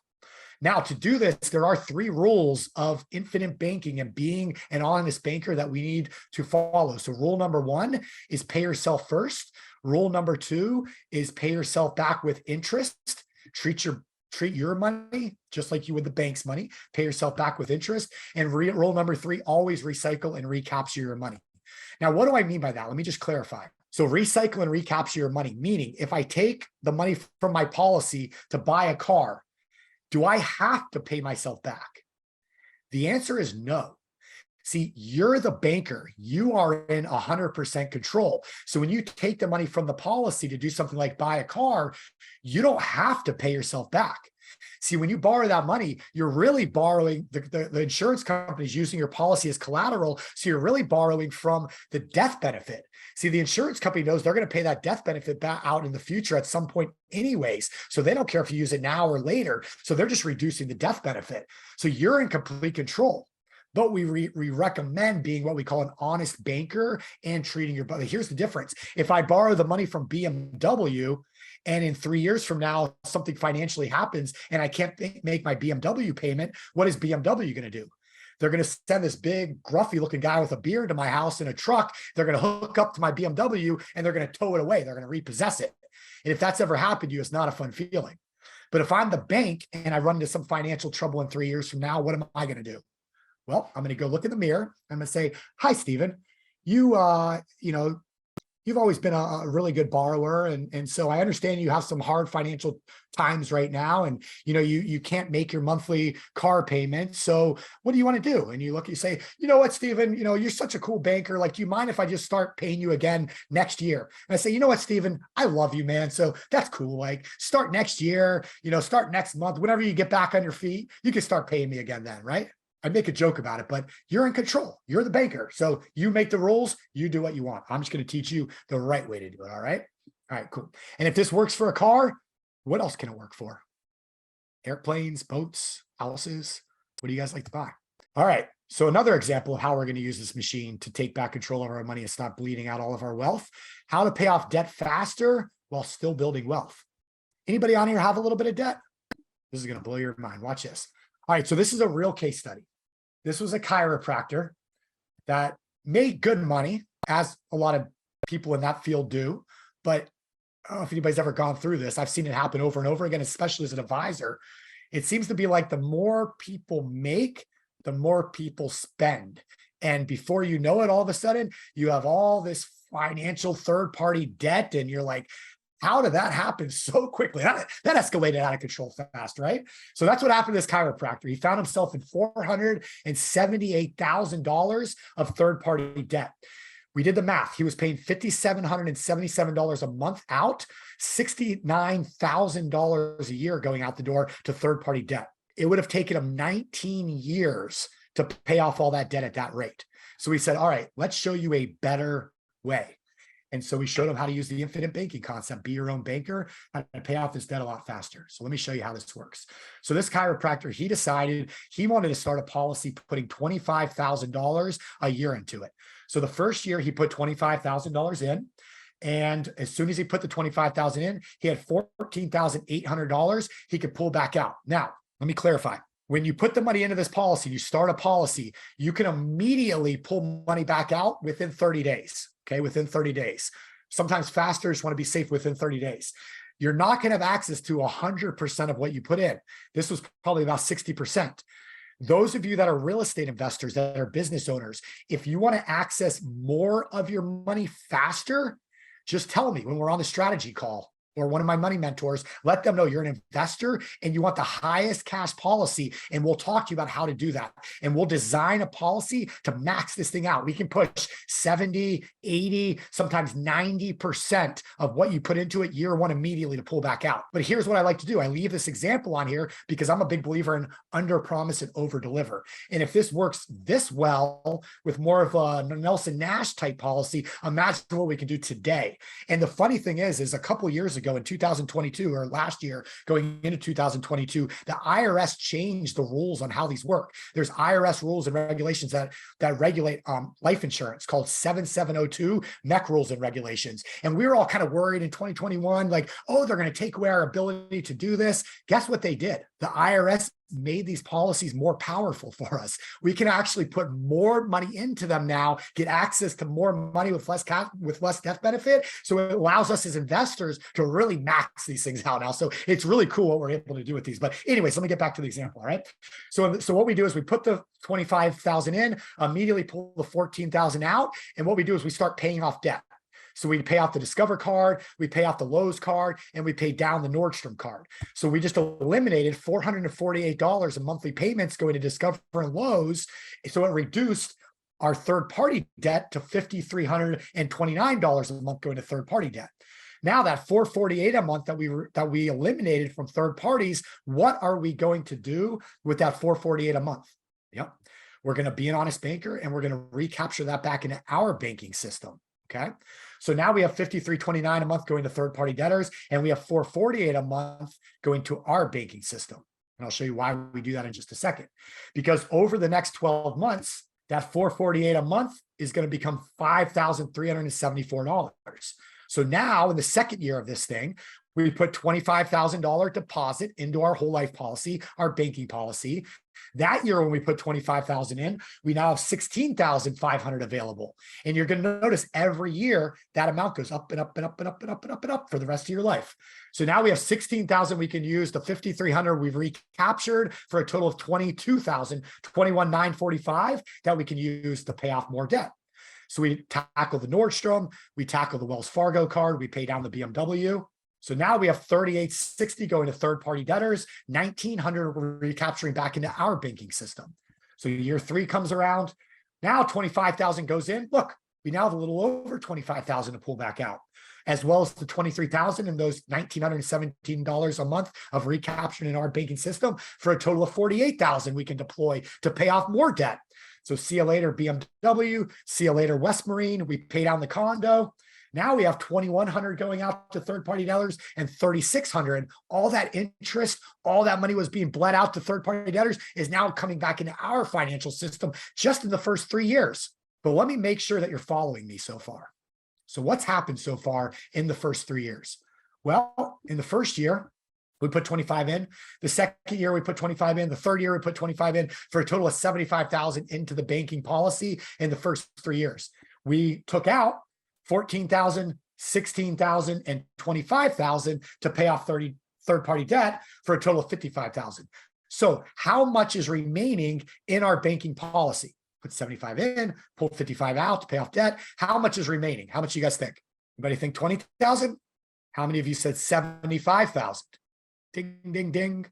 Now, to do this, there are 3 rules of infinite banking and being an honest banker that we need to follow. So rule number 1 is pay yourself first. Rule number 2 is pay yourself back with interest. Treat your money just like you would the bank's money. Pay yourself back with interest. And rule number 3, always recycle and recapture your money. Now, what do I mean by that? Let me just clarify. So recycle and recapture your money, meaning if I take the money from my policy to buy a car, do I have to pay myself back? The answer is no. See, you're the banker. You are in 100% control. So when you take the money from the policy to do something like buy a car, you don't have to pay yourself back. See, when you borrow that money, you're really borrowing, the insurance company is using your policy as collateral. So you're really borrowing from the death benefit. See, the insurance company knows they're going to pay that death benefit back out in the future at some point anyways. So they don't care if you use it now or later. So they're just reducing the death benefit. So you're in complete control. But we recommend being what we call an honest banker and treating your brother. Here's the difference. If I borrow the money from BMW and in 3 years from now, something financially happens and I can't make my BMW payment, what is BMW going to do? They're going to send this big gruffy looking guy with a beard to my house in a truck. They're going to hook up to my BMW and they're going to tow it away. They're going to repossess it. And if that's ever happened to you, it's not a fun feeling. But if I'm the bank and I run into some financial trouble in 3 years from now, what am I going to do? Well, I'm going to go look in the mirror. I'm going to say, hi, Stephen, you've always been a really good borrower. And so I understand you have some hard financial times right now. And, you can't make your monthly car payment. So what do you want to do? And you say, you know what, Stephen, you're such a cool banker. Like, do you mind if I just start paying you again next year? And I say, you know what, Stephen, I love you, man. So that's cool. Like, start next year, start next month, whenever you get back on your feet, you can start paying me again then, right? I make a joke about it, but you're in control. You're the banker. So you make the rules, you do what you want. I'm just going to teach you the right way to do it. All right. All right, cool. And if this works for a car, what else can it work for? Airplanes, boats, houses. What do you guys like to buy? All right. So another example of how we're going to use this machine to take back control of our money and stop bleeding out all of our wealth, how to pay off debt faster while still building wealth. Anybody on here have a little bit of debt? This is going to blow your mind. Watch this. All right, so this is a real case study. This was a chiropractor that made good money, as a lot of people in that field do. But I don't know if anybody's ever gone through this. I've seen it happen over and over again, especially as an advisor. It seems to be like the more people make, the more people spend. And before you know it, all of a sudden, you have all this financial third-party debt, and you're like, how did that happen so quickly? That escalated out of control fast, right? So that's what happened to this chiropractor. He found himself in $478,000 of third-party debt. We did the math. He was paying $5,777 a month out, $69,000 a year going out the door to third-party debt. It would have taken him 19 years to pay off all that debt at that rate. So we said, all right, let's show you a better way. And so we showed him how to use the infinite banking concept, be your own banker, how to pay off this debt a lot faster. So let me show you how this works. So this chiropractor, he decided he wanted to start a policy putting $25,000 a year into it. So the first year he put $25,000 in. And as soon as he put the $25,000 in, he had $14,800 he could pull back out. Now, let me clarify. When you put the money into this policy, you start a policy, you can immediately pull money back out within 30 days. Okay, within 30 days. Sometimes faster, just want to be safe within 30 days. You're not going to have access to 100% of what you put in. This was probably about 60%. Those of you that are real estate investors, that are business owners, if you want to access more of your money faster, just tell me when we're on the strategy call, or one of my money mentors, let them know you're an investor and you want the highest cash policy. And we'll talk to you about how to do that. And we'll design a policy to max this thing out. We can push 70, 80, sometimes 90% of what you put into it year one immediately to pull back out. But here's what I like to do. I leave this example on here because I'm a big believer in under promise and over deliver. And if this works this well with more of a Nelson Nash type policy, imagine what we can do today. And the funny thing is a couple of years ago in 2022, or last year going into 2022, the IRS changed the rules on how these work. There's IRS rules and regulations that regulate life insurance called 7702 MEC rules and regulations. And we were all kind of worried in 2021, like, oh, they're going to take away our ability to do this. Guess what they did? The IRS made these policies more powerful for us. We can actually put more money into them now, get access to more money with less death benefit. So it allows us as investors to really max these things out now. So it's really cool what we're able to do with these. But anyways, let me get back to the example. All right. So what we do is we put the 25,000 in, immediately pull the 14,000 out. And what we do is we start paying off debt. So we pay off the Discover card, we pay off the Lowe's card, and we pay down the Nordstrom card. So we just eliminated $448 in monthly payments going to Discover and Lowe's. So it reduced our third-party debt to $5,329 a month going to third-party debt. Now that $448 a month that we eliminated from third parties, what are we going to do with that $448 a month? Yep. We're going to be an honest banker and we're going to recapture that back into our banking system. Okay. So now we have $5,329 a month going to third-party debtors, and we have $448 a month going to our banking system. And I'll show you why we do that in just a second. Because over the next 12 months, that $448 a month is going to become $5,374. So now in the second year of this thing, we put $25,000 deposit into our whole life policy, our banking policy. That year, when we put $25,000 in, we now have $16,500 available. And you're going to notice every year that amount goes up and up and up and up and up and up and up for the rest of your life. So now we have $16,000 we can use. The $5,300 we've recaptured for a total of $22,000, $21,945 that we can use to pay off more debt. So we tackle the Nordstrom, we tackle the Wells Fargo card, we pay down the BMW. So now we have $3,860 going to third-party debtors, $1,900 we're recapturing back into our banking system. So year three comes around. Now $25,000 goes in. Look, we now have a little over $25,000 to pull back out, as well as the $23,000 and those $1,917 a month of recapture in our banking system for a total of $48,000 we can deploy to pay off more debt. So see you later, BMW. See you later, West Marine. We pay down the condo. Now we have $2,100 going out to third-party debtors and $3,600. All that interest, all that money was being bled out to third-party debtors is now coming back into our financial system just in the first 3 years. But let me make sure that you're following me so far. So what's happened so far in the first 3 years? Well, in the first year, we put 25 in. The second year, we put 25 in. The third year, we put 25 in for a total of 75,000 into the banking policy in the first 3 years. We took out 14,000, 16,000, and 25,000 to pay off third-party debt for a total of $55,000. So how much is remaining in our banking policy? Put 75 in, pull 55 out to pay off debt. How much is remaining? How much do you guys think? Anybody think 20,000? How many of you said 75,000? Ding, ding, ding.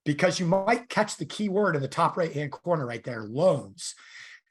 Because you might catch the key word in the top right-hand corner right there, loans.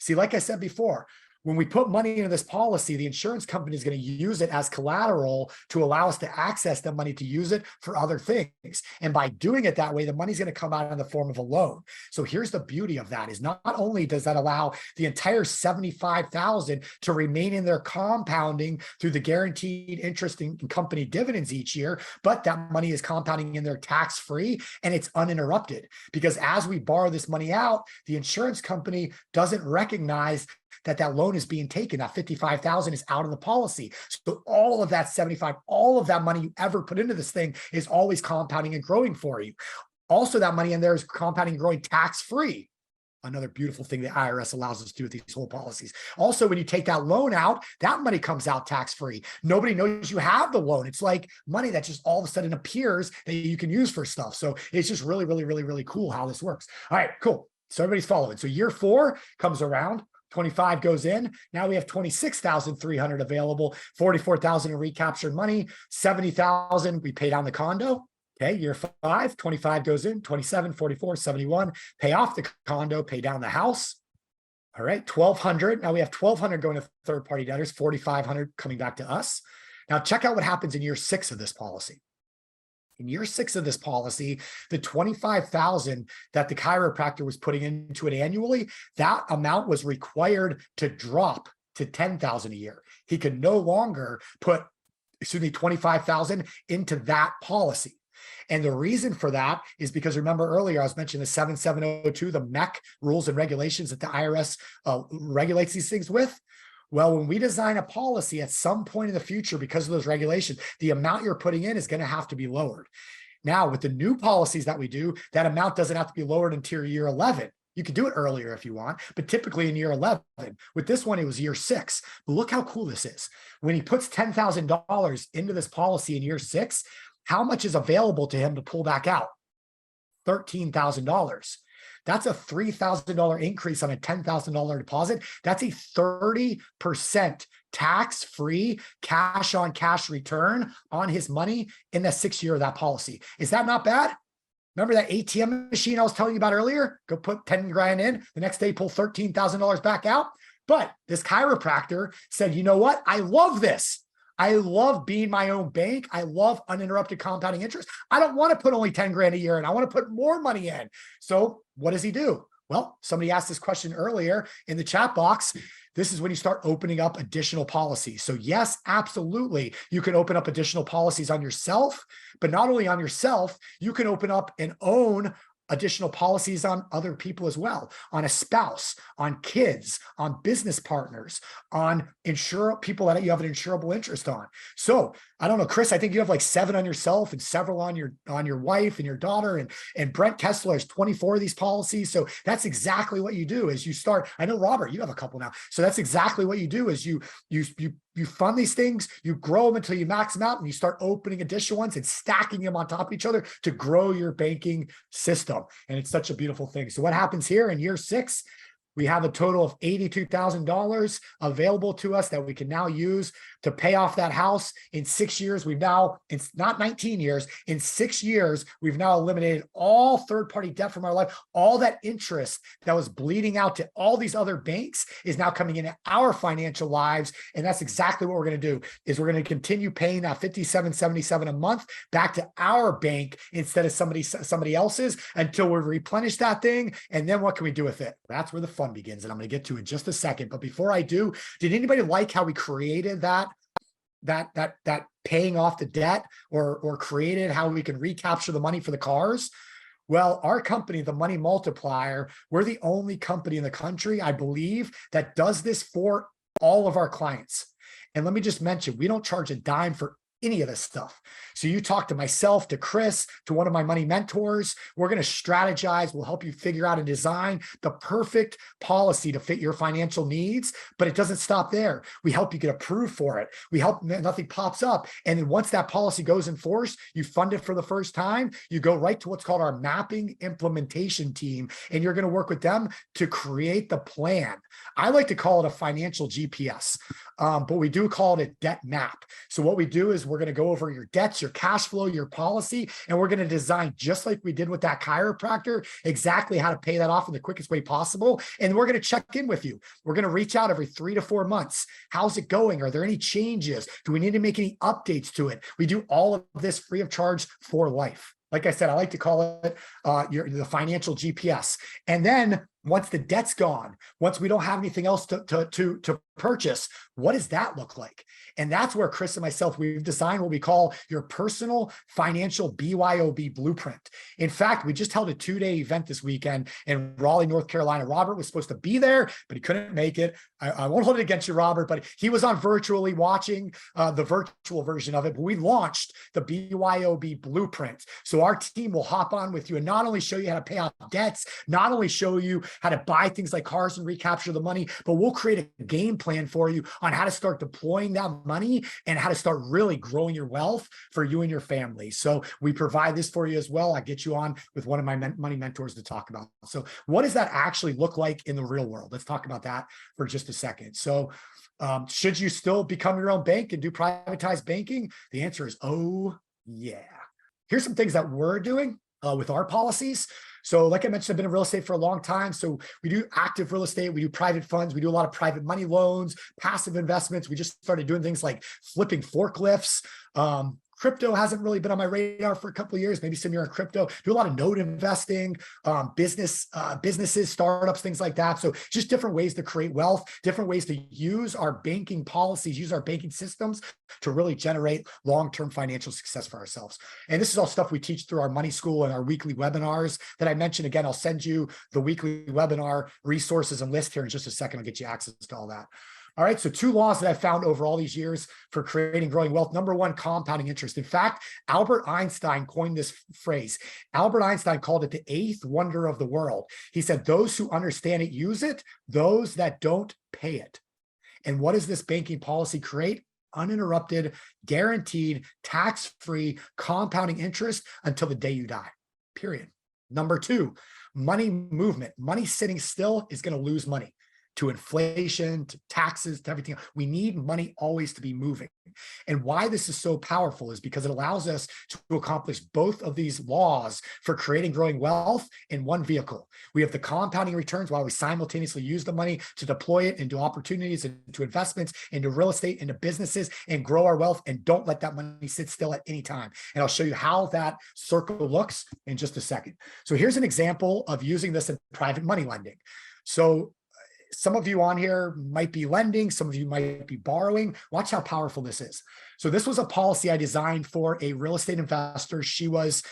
See, like I said before, when we put money into this policy, the insurance company is going to use it as collateral to allow us to access the money to use it for other things. And by doing it that way, the money's going to come out in the form of a loan. So here's the beauty of that is not only does that allow the entire 75,000 to remain in their compounding through the guaranteed interest in company dividends each year, but that money is compounding in there tax-free and it's uninterrupted. Because as we borrow this money out, the insurance company doesn't recognize that loan is being taken. That 55,000 is out of the policy. So all of that 75, all of that money you ever put into this thing is always compounding and growing for you. Also, that money in there is compounding and growing tax-free. Another beautiful thing the IRS allows us to do with these whole policies. Also, when you take that loan out, that money comes out tax-free. Nobody knows you have the loan. It's like money that just all of a sudden appears that you can use for stuff. So it's just really, really, really, really cool how this works. All right, cool. So everybody's following. So year 4 comes around. 25 goes in. Now we have 26,300 available, 44,000 in recaptured money, 70,000 we pay down the condo. Okay, year 5, 25 goes in, 27, 44, 71, pay off the condo, pay down the house. All right, 1,200. Now we have 1,200 going to third-party debtors, 4,500 coming back to us. Now check out what happens in year 6 of this policy. In year 6 of this policy, the 25,000 that the chiropractor was putting into it annually, that amount was required to drop to 10,000 a year. He could no longer put, 25,000 into that policy. And the reason for that is because remember earlier, I was mentioning the 7702, the MEC rules and regulations that the IRS regulates these things with. Well, when we design a policy at some point in the future, because of those regulations, the amount you're putting in is going to have to be lowered. Now, with the new policies that we do, that amount doesn't have to be lowered until year 11. You could do it earlier if you want, but typically in year 11. With this one, it was year 6. But look how cool this is. When he puts $10,000 into this policy in year 6, how much is available to him to pull back out? $13,000. That's a $3,000 increase on a $10,000 deposit. That's a 30% tax-free cash on cash return on his money in the 6th year of that policy. Is that not bad? Remember that ATM machine I was telling you about earlier? Go put 10 grand in, the next day pull $13,000 back out. But this chiropractor said, you know what? I love this. I love being my own bank. I love uninterrupted compounding interest. I don't want to put only 10 grand a year and I want to put more money in. So what does he do? Well, somebody asked this question earlier in the chat box. This is when you start opening up additional policies. So yes, absolutely. You can open up additional policies on yourself, but not only on yourself, you can open up and own additional policies on other people as well, on a spouse, on kids, on business partners, on people that you have an insurable interest on. So I don't know, Chris, I think you have like 7 on yourself and several on your wife and your daughter, and Brent Kessler has 24 of these policies. So that's exactly what you do is you start. I know, Robert, you have a couple now. So that's exactly what you do is you fund these things, you grow them until you max them out, and you start opening additional ones and stacking them on top of each other to grow your banking system. And it's such a beautiful thing. So what happens here in year 6, we have a total of $82,000 available to us that we can now use to pay off that house. In 6 years, it's not 19 years, in 6 years, we've now eliminated all third-party debt from our life. All that interest that was bleeding out to all these other banks is now coming into our financial lives. And that's exactly what we're going to do, is we're going to continue paying that $57.77 a month back to our bank instead of somebody else's until we replenish that thing. And then what can we do with it? That's where the fun begins, and I'm going to get to in just a second. But before I do, did anybody like how we created that paying off the debt or created how we can recapture the money for the cars? Well, our company, the Money Multiplier, we're the only company in the country, I believe, that does this for all of our clients. And let me just mention, we don't charge a dime for any of this stuff. So you talk to myself, to Chris, to one of my money mentors. We're going to strategize. We'll help you figure out and design the perfect policy to fit your financial needs. But it doesn't stop there. We help you get approved for it. We help nothing pops up. And then once that policy goes in force, you fund it for the first time, you go right to what's called our mapping implementation team. And you're going to work with them to create the plan. I like to call it a financial GPS, but we do call it a debt map. So what we do is we're going to go over your debts, your cash flow, your policy, and we're going to design, just like we did with that chiropractor, exactly how to pay that off in the quickest way possible. And we're going to check in with you. We're going to reach out every 3 to 4 months. How's it going? Are there any changes? Do we need to make any updates to it? We do all of this free of charge for life. Like I said, I like to call it the financial GPS. And then once the debt's gone, once we don't have anything else to purchase, what does that look like? And that's where Chris and myself, we've designed what we call your personal financial BYOB blueprint. In fact, we just held a 2-day event this weekend in Raleigh, North Carolina. Robert was supposed to be there, but he couldn't make it. I won't hold it against you, Robert, but he was on virtually watching the virtual version of it. But we launched the BYOB blueprint. So our team will hop on with you and not only show you how to pay off debts, not only show you how to buy things like cars and recapture the money, but we'll create a game plan for you on how to start deploying that money and how to start really growing your wealth for you and your family. So we provide this for you as well. I get you on with one of my money mentors to talk about. So what does that actually look like in the real world? Let's talk about that for just a second. So should you still become your own bank and do privatized banking? The answer is, oh yeah. Here's some things that we're doing with our policies. So like I mentioned, I've been in real estate for a long time. So we do active real estate. We do private funds. We do a lot of private money loans, passive investments. We just started doing things like flipping forklifts. Crypto hasn't really been on my radar for a couple of years. Maybe some year in crypto. Do a lot of note investing, businesses, startups, things like that. So just different ways to create wealth, different ways to use our banking policies, use our banking systems to really generate long-term financial success for ourselves. And this is all stuff we teach through our money school and our weekly webinars that I mentioned. Again, I'll send you the weekly webinar resources and list here in just a second. I'll get you access to all that. All right, so 2 laws that I've found over all these years for creating growing wealth. Number 1, compounding interest. In fact, Albert Einstein coined this phrase. Albert Einstein called it the 8th wonder of the world. He said, those who understand it use it, those that don't pay it. And what does this banking policy create? Uninterrupted, guaranteed, tax-free compounding interest until the day you die, period. Number 2, money movement. Money sitting still is going to lose money. To inflation, to taxes, to everything. We need money always to be moving. And why this is so powerful is because it allows us to accomplish both of these laws for creating growing wealth in one vehicle. We have the compounding returns while we simultaneously use the money to deploy it into opportunities, into investments, into real estate, into businesses, and grow our wealth, and don't let that money sit still at any time. And I'll show you how that circle looks in just a second. So here's an example of using this in private money lending. So some of you on here might be lending, some of you might be borrowing. Watch how powerful this is. So this was a policy I designed for a real estate investor. She was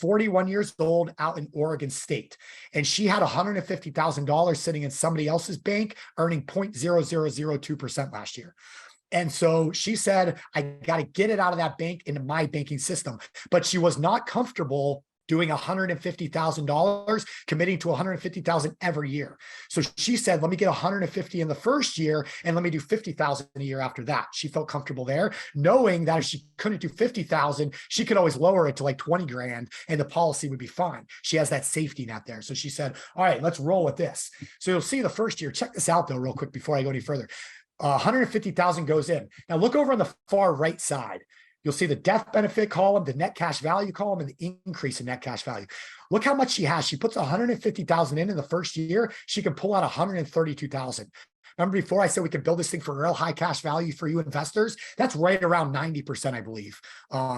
41 years old out in Oregon State, and she had $150,000 sitting in somebody else's bank earning 0.0002% last year. And so she said, I got to get it out of that bank into my banking system, but she was not comfortable doing $150,000, committing to $150,000 every year. So she said, let me get $150 in the first year and let me do $50,000 a year after that. She felt comfortable there, knowing that if she couldn't do $50,000, she could always lower it to like 20 grand and the policy would be fine. She has that safety net there. So she said, all right, let's roll with this. So you'll see the first year, check this out though, real quick before I go any further. 150,000 goes in. Now look over on the far right side. You'll see the death benefit column, the net cash value column, and the increase in net cash value. Look how much she has. She puts 150,000 in the first year. She can pull out 132,000. Remember before I said we could build this thing for real high cash value for you investors? That's right around 90%, I believe,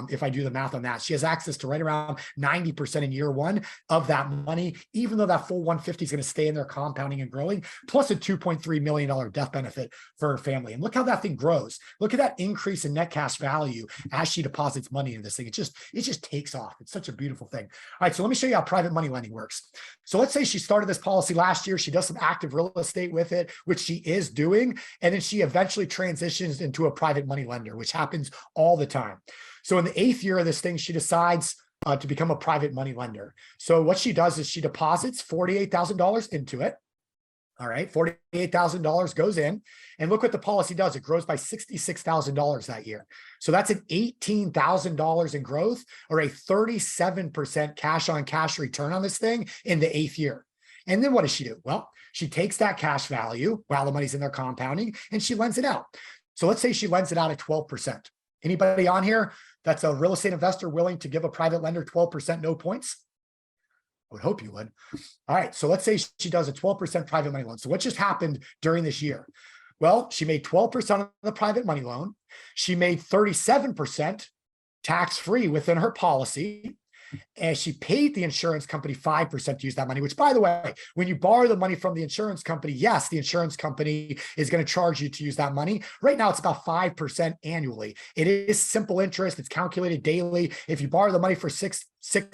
if I do the math on that. She has access to right around 90% in year 1 of that money, even though that full 150 is going to stay in there compounding and growing, plus a $2.3 million death benefit for her family. And look how that thing grows. Look at that increase in net cash value as she deposits money in this thing. It just takes off. It's such a beautiful thing. All right, so let me show you how private money lending works. So let's say she started this policy last year. She does some active real estate with it, which she is doing. And then she eventually transitions into a private money lender, which happens all the time. So in the 8th year of this thing, she decides to become a private money lender. So what she does is she deposits $48,000 into it. All right, $48,000 goes in, and look what the policy does. It grows by $66,000 that year. So that's an $18,000 in growth, or a 37% cash on cash return on this thing in the 8th year. And then what does she do? Well, she takes that cash value while the money's in there compounding, and she lends it out. So let's say she lends it out at 12%. Anybody on here that's a real estate investor willing to give a private lender 12%, no points? I would hope you would. All right. So let's say she does a 12% private money loan. So what just happened during this year? Well, she made 12% on the private money loan. She made 37% tax-free within her policy. And she paid the insurance company 5% to use that money, which, by the way, when you borrow the money from the insurance company, yes, the insurance company is going to charge you to use that money. Right now, it's about 5% annually. It is simple interest. It's calculated daily. If you borrow the money for six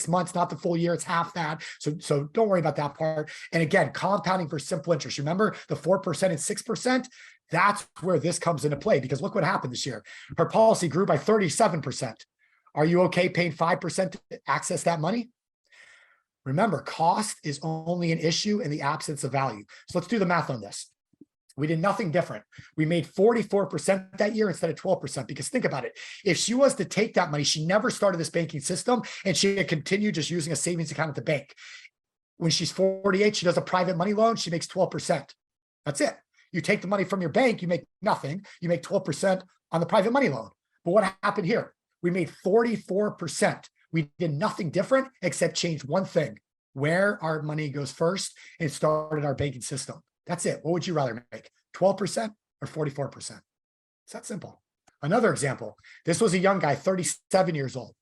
months, not the full year, it's half that. So don't worry about that part. And again, compounding for simple interest. Remember the 4% and 6%? That's where this comes into play, because look what happened this year. Her policy grew by 37%. Are you okay paying 5% to access that money? Remember, cost is only an issue in the absence of value. So let's do the math on this. We did nothing different. We made 44% that year instead of 12%, because think about it. If she was to take that money, she never started this banking system, and she had continued just using a savings account at the bank. When she's 48, she does a private money loan, she makes 12%. That's it. You take the money from your bank, you make nothing. You make 12% on the private money loan. But what happened here? We made 44%. We did nothing different except change one thing: where our money goes first, and started our banking system. That's it. What would you rather make, 12% or 44%? It's that simple. Another example. This was a young guy, 37 years old.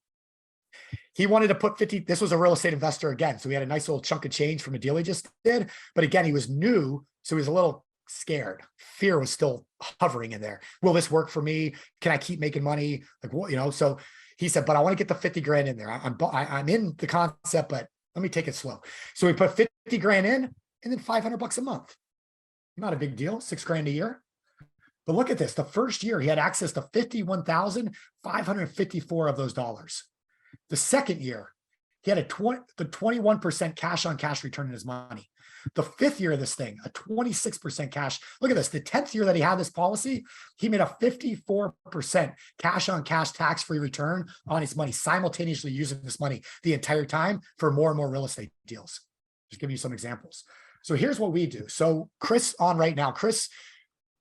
He wanted to put 50, this was a real estate investor again. So he had a nice little chunk of change from a deal he just did. But again, he was new, so he was a little scared. Fear was still hovering in there. Will this work for me? Can I keep making money? Like, what, so he said, but I want to get the 50 grand in there. I'm in the concept, but let me take it slow. So we put 50 grand in, and then $500 a month. Not a big deal, $6 grand a year. But look at this. The first year he had access to 51,554 of those dollars. The second year, he had the 21% cash on cash return in his money. The 5th year of this thing, a 26% cash. Look at this. The 10th year that he had this policy, he made a 54% cash on cash tax-free return on his money, simultaneously using this money the entire time for more and more real estate deals. Just give you some examples. So here's what we do. So Chris on right now, Chris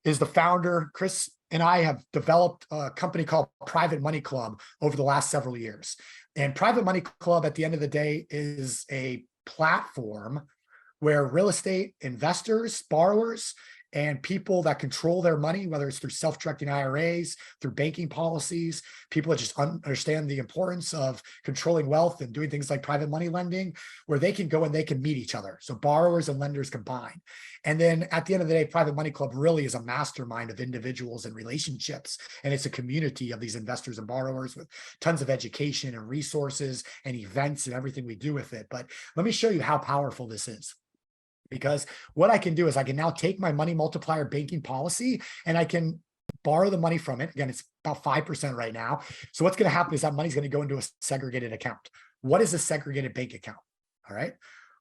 is the founder. Chris and I have developed a company called Private Money Club over the last several years. And Private Money Club, at the end of the day, is a platform where real estate investors, borrowers, and people that control their money, whether it's through self-directing IRAs, through banking policies, people that just understand the importance of controlling wealth and doing things like private money lending, where they can go and they can meet each other. So borrowers and lenders combine. And then at the end of the day, Private Money Club really is a mastermind of individuals and relationships. And it's a community of these investors and borrowers with tons of education and resources and events and everything we do with it. But let me show you how powerful this is. Because what I can do is I can now take my money multiplier banking policy and I can borrow the money from it. Again, it's about 5% right now. So what's going to happen is that money's going to go into a segregated account. What is a segregated bank account? All right.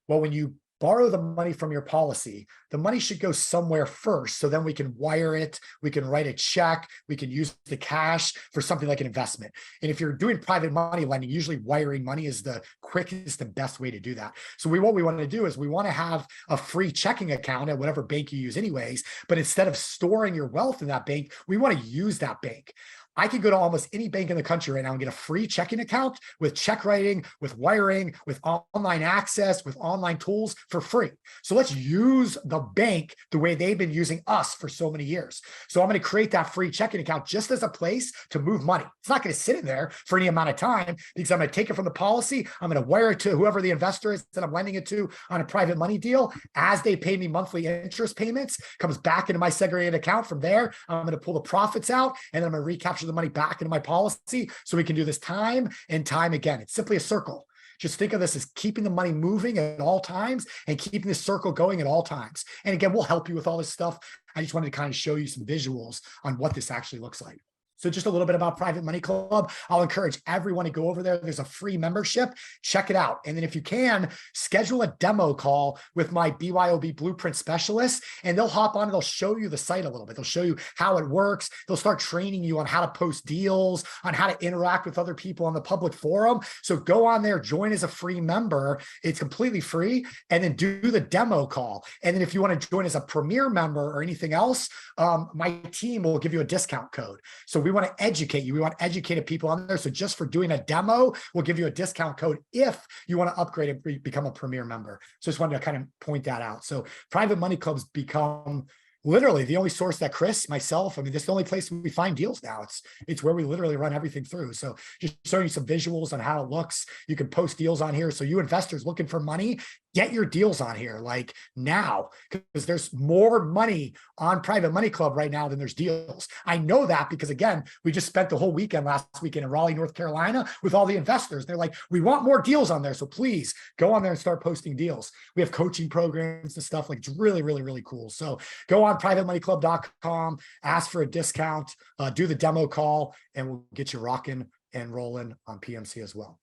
Well, when you borrow the money from your policy, the money should go somewhere first. So then we can wire it, we can write a check, we can use the cash for something like an investment. And if you're doing private money lending, usually wiring money is the quickest and best way to do that. So what we want to do is we want to have a free checking account at whatever bank you use anyways, but instead of storing your wealth in that bank, we want to use that bank. I can go to almost any bank in the country right now and get a free checking account with check writing, with wiring, with online access, with online tools for free. So let's use the bank the way they've been using us for so many years. So I'm going to create that free checking account just as a place to move money. It's not going to sit in there for any amount of time, because I'm going to take it from the policy. I'm going to wire it to whoever the investor is that I'm lending it to on a private money deal. As they pay me monthly interest payments, comes back into my segregated account. From there, I'm going to pull the profits out, and then I'm going to recapture the money back into my policy, so we can do this time and time again. It's simply a circle. Just think of this as keeping the money moving at all times and keeping the circle going at all times. And again, we'll help you with all this stuff. I just wanted to kind of show you some visuals on what this actually looks like. So just a little bit about Private Money Club. I'll encourage everyone to go over there. There's a free membership. Check it out. And then if you can, schedule a demo call with my BYOB Blueprint specialist, and they'll hop on and they'll show you the site a little bit. They'll show you how it works. They'll start training you on how to post deals, on how to interact with other people on the public forum. So go on there, join as a free member. It's completely free. And then do the demo call. And then if you want to join as a premier member or anything else, my team will give you a discount code. So we want to educate you. We want educated people on there. So just for doing a demo, we'll give you a discount code if you want to upgrade and become a premier member. So just wanted to kind of point that out. So Private Money Club's become literally the only source that Chris, myself, I mean, this is the only place we find deals now. It's where we literally run everything through. So just showing you some visuals on how it looks. You can post deals on here. So you investors looking for money, get your deals on here like now, because there's more money on Private Money Club right now than there's deals. I know that because again, we just spent the whole weekend last weekend in Raleigh, North Carolina with all the investors. They're like, we want more deals on there. So please go on there and start posting deals. We have coaching programs and stuff like it's really, really, really cool. So go on privatemoneyclub.com, ask for a discount, do the demo call, and we'll get you rocking and rolling on PMC as well.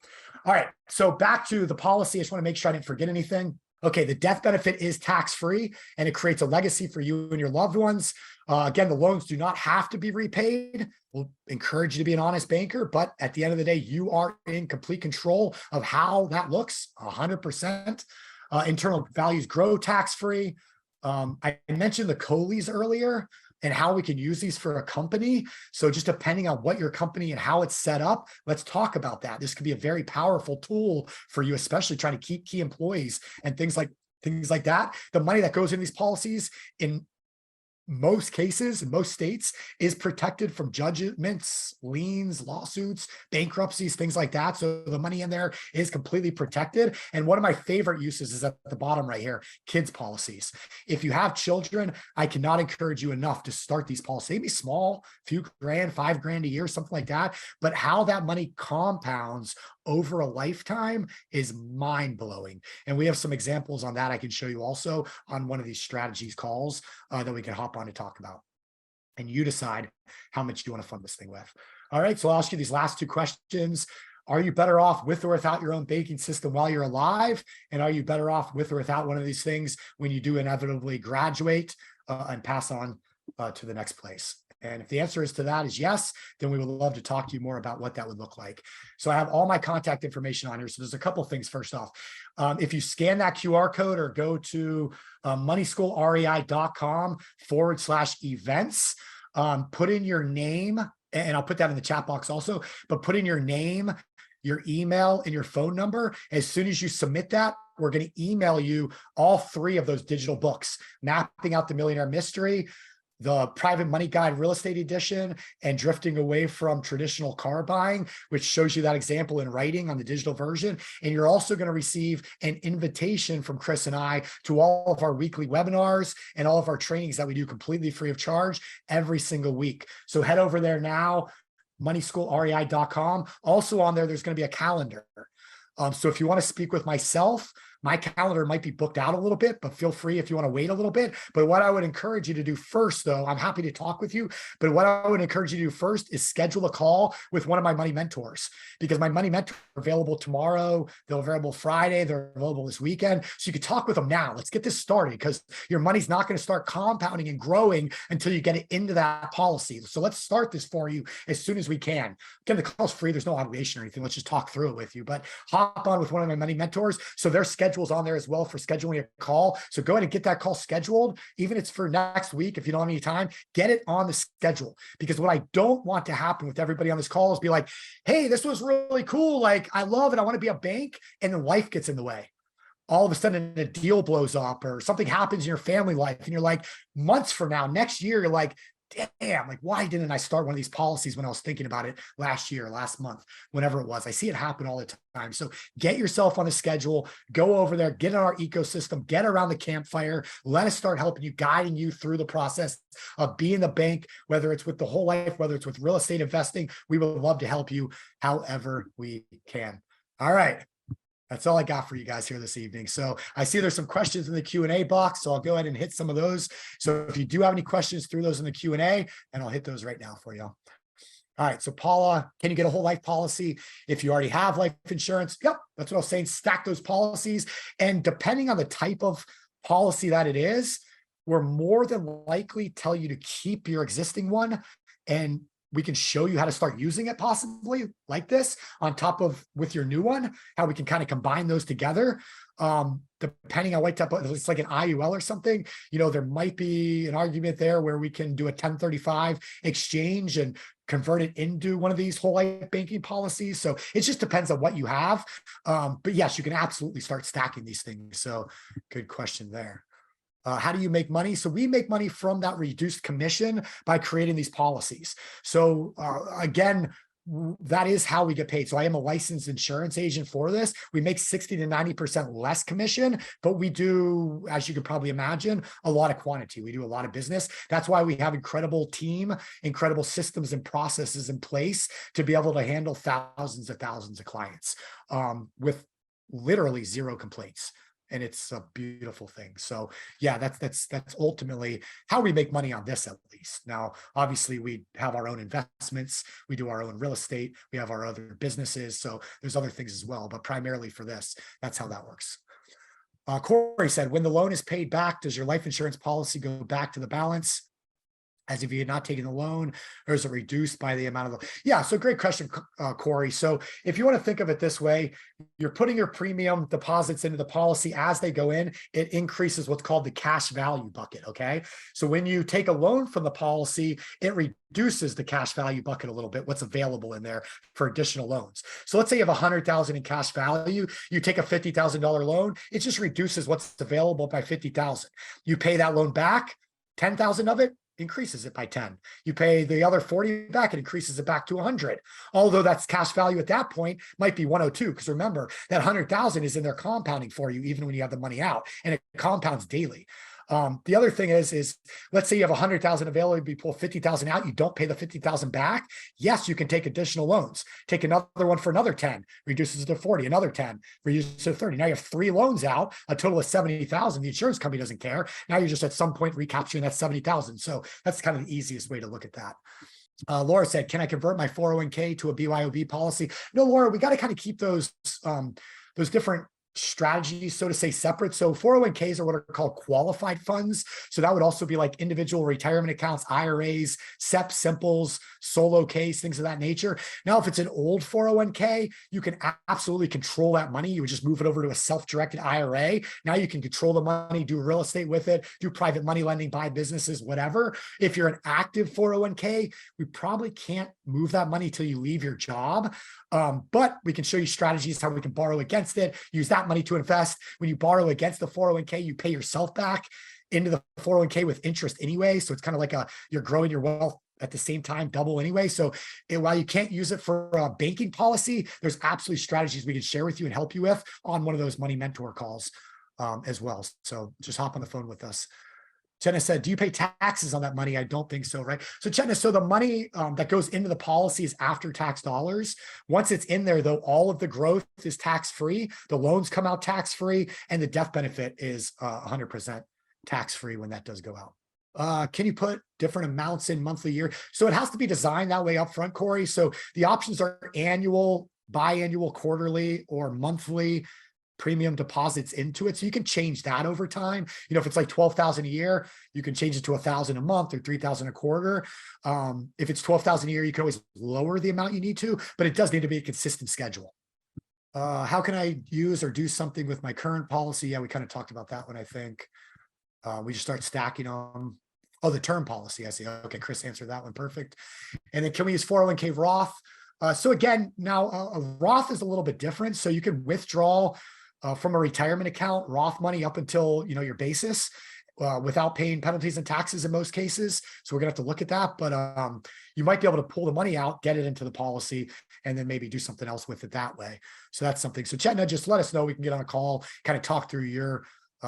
All right, so back to the policy. I just want to make sure I didn't forget anything. Okay, the death benefit is tax-free and it creates a legacy for you and your loved ones. Again, the loans do not have to be repaid. We'll encourage you to be an honest banker, but at the end of the day, you are in complete control of how that looks, 100%. Internal values grow tax-free. I mentioned the COLIs earlier and how we can use these for a company. So just depending on what your company and how it's set up, let's talk about that. This could be a very powerful tool for you, especially trying to keep key employees and things like that. The money that goes in these policies in most cases, in most states, is protected from judgments, liens, lawsuits, bankruptcies, things like that. So the money in there is completely protected. And one of my favorite uses is at the bottom right here, kids policies. If you have children, I cannot encourage you enough to start these policies. Maybe small, few grand, $5,000 a year, something like that. But how that money compounds over a lifetime is mind-blowing. And we have some examples on that I can show you also on one of these strategies calls that we can hop on to talk about. And you decide how much you want to fund this thing with. All right, so I'll ask you these last two questions. Are you better off with or without your own banking system while you're alive? And are you better off with or without one of these things when you do inevitably graduate and pass on to the next place? And if the answer is to that is yes, then we would love to talk to you more about what that would look like. So I have all my contact information on here. So there's a couple of things. First off, if you scan that QR code or go to moneyschoolrei.com/events, put in your name, and I'll put that in the chat box also, but put in your name, your email, and your phone number. As soon as you submit that, we're going to email you all 3 of those digital books, Mapping Out the Millionaire Mystery, the Private Money Guide Real Estate Edition, and Drifting Away from Traditional Car Buying, which shows you that example in writing on the digital version. And you're also going to receive an invitation from Chris and I to all of our weekly webinars and all of our trainings that we do completely free of charge every single week. So head over there now, moneyschoolrei.com. Also on there, there's going to be a calendar. So if you want to speak with myself, my calendar might be booked out a little bit, but feel free if you want to wait a little bit. But what I would encourage you to do first, though, I'm happy to talk with you, but what I would encourage you to do first is schedule a call with one of my money mentors, because my money mentors are available tomorrow, they're available Friday, they're available this weekend. So you can talk with them now. Let's get this started, because your money's not going to start compounding and growing until you get it into that policy. So let's start this for you as soon as we can. Again, the call's free. There's no obligation or anything. Let's just talk through it with you, but hop on with one of my money mentors. So their schedule's on there as well for scheduling a call. So go ahead and get that call scheduled. Even if it's for next week, if you don't have any time, get it on the schedule. Because what I don't want to happen with everybody on this call is be like, hey, this was really cool. Like, I love it. I want to be a bank. And then life gets in the way. All of a sudden a deal blows up or something happens in your family life. And you're like, months from now, next year, you're like, damn, like, why didn't I start one of these policies when I was thinking about it last year, last month, whenever it was? I see it happen all the time. So get yourself on a schedule, go over there, get in our ecosystem, get around the campfire. Let us start helping you, guiding you through the process of being the bank, whether it's with the whole life, whether it's with real estate investing. We would love to help you however we can. All right. That's all I got for you guys here this evening. So I see there's some questions in the Q&A box, so I'll go ahead and hit some of those. So if you do have any questions, through those in the Q&A, and I'll hit those right now for you. All right, so Paula, can you get a whole life policy if you already have life insurance? Yep, that's what I was saying. Stack those policies. And depending on the type of policy that it is, we're more than likely tell you to keep your existing one, and we can show you how to start using it possibly like this on top of with your new one, how we can kind of combine those together. Depending on what type of, it's like an IUL or something, you know, there might be an argument there where we can do a 1035 exchange and convert it into one of these whole life banking policies. So it just depends on what you have. But yes, you can absolutely start stacking these things. So good question there. How do you make money? So we make money from that reduced commission by creating these policies. So again, that is how we get paid. So I am a licensed insurance agent for this. We make 60 to 90% less commission, but we do, as you can probably imagine, a lot of quantity. We do a lot of business. That's why we have incredible team, incredible systems and processes in place to be able to handle thousands of clients with literally zero complaints. And it's a beautiful thing. So yeah, that's ultimately how we make money on this, at least. Now, obviously we have our own investments. We do our own real estate. We have our other businesses. So there's other things as well, but primarily for this, that's how that works. Corey said, when the loan is paid back, does your life insurance policy go back to the balance as if you had not taken the loan, or is it reduced by the amount of the, yeah, so great question, Corey. So if you want to think of it this way, you're putting your premium deposits into the policy as they go in, it increases what's called the cash value bucket, okay? So when you take a loan from the policy, it reduces the cash value bucket a little bit, what's available in there for additional loans. So let's say you have 100,000 in cash value, you take a $50,000 loan, it just reduces what's available by 50,000. You pay that loan back, 10,000 of it increases it by 10. You pay the other 40 back, it increases it back to 100. Although that's cash value at that point might be 102, because remember that 100,000 is in there compounding for you even when you have the money out, and it compounds daily. The other thing is let's say you have 100,000 available, you pull 50,000 out, you don't pay the 50,000 back. Yes, you can take additional loans, take another one for another 10, reduces it to 40, another 10, reduces it to 30. Now you have 3 loans out, a total of 70,000. The insurance company doesn't care. Now you're just at some point recapturing that 70,000. So that's kind of the easiest way to look at that. Laura said, can I convert my 401k to a BYOB policy? No, Laura, we got to kind of keep those different strategies, so to say, separate. So 401ks are what are called qualified funds. So that would also be like individual retirement accounts, IRAs, SEP, simples, solo Ks, things of that nature. Now, if it's an old 401k, you can absolutely control that money. You would just move it over to a self-directed IRA. Now you can control the money, do real estate with it, do private money lending, buy businesses, whatever. If you're an active 401k, we probably can't move that money till you leave your job. But we can show you strategies how we can borrow against it, use that money to invest. When you borrow against the 401k, you pay yourself back into the 401k with interest anyway. So it's kind of like you're growing your wealth at the same time, double anyway. So while you can't use it for a banking policy, there's absolutely strategies we can share with you and help you with on one of those money mentor calls as well. So just hop on the phone with us. Jenna said, do you pay taxes on that money? I don't think so, right? So Jenna, so the money that goes into the policy is after tax dollars. Once it's in there, though, all of the growth is tax-free. The loans come out tax-free, and the death benefit is 100% tax-free when that does go out. Can you put different amounts in monthly, year? So it has to be designed that way up front, Corey. So the options are annual, biannual, quarterly, or monthly premium deposits into it. So you can change that over time. You know, if it's like 12,000 a year, you can change it to 1,000 a month or 3,000 a quarter. If it's 12,000 a year, you can always lower the amount you need to, but it does need to be a consistent schedule. How can I use or do something with my current policy? Yeah, we kind of talked about that one, I think. We just start stacking them. Oh, the term policy, I see. Okay, Chris answered that one, perfect. And then can we use 401k Roth? So again, now a Roth is a little bit different. So you can withdraw from a retirement account, Roth money up until, your basis without paying penalties and taxes in most cases. So we're gonna have to look at that, but you might be able to pull the money out, get it into the policy, and then maybe do something else with it that way. So that's something. So Chetna, just let us know. We can get on a call, kind of talk through your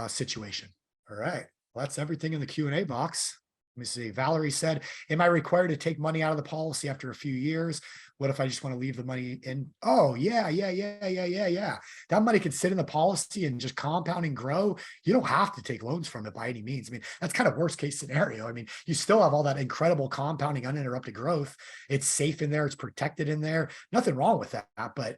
situation. All right, well, that's everything in the Q&A box. Let me see. Valerie said, am I required to take money out of the policy after a few years? What if I just want to leave the money in? Oh, yeah. That money could sit in the policy and just compound and grow. You don't have to take loans from it by any means. I mean, that's kind of worst case scenario. I mean, you still have all that incredible compounding, uninterrupted growth. It's safe in there. It's protected in there. Nothing wrong with that. But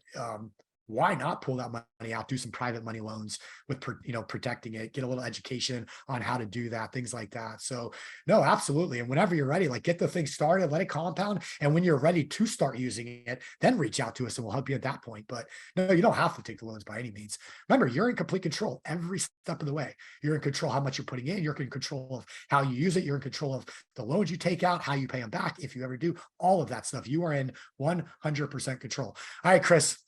why not pull that money out, do some private money loans with, protecting it, get a little education on how to do that, things like that. So no, absolutely. And whenever you're ready, like get the thing started, let it compound. And when you're ready to start using it, then reach out to us and we'll help you at that point. But no, you don't have to take the loans by any means. Remember, you're in complete control every step of the way. You're in control how much you're putting in. You're in control of how you use it. You're in control of the loans you take out, how you pay them back. If you ever do all of that stuff, you are in 100% control. All right, Chris.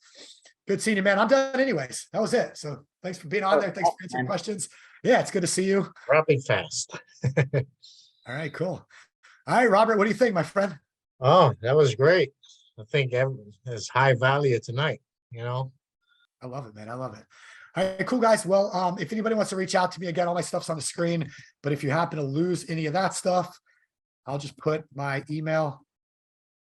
Good seeing you, man. I'm done anyways. That was it. So thanks for being on there. Thanks for answering questions. Yeah, it's good to see you. Wrapping fast. All right, cool. All right, Robert, what do you think, my friend? Oh, that was great. I think there's high value tonight, I love it, man. I love it. All right, cool, guys. Well, if anybody wants to reach out to me, again, all my stuff's on the screen. But if you happen to lose any of that stuff, I'll just put my email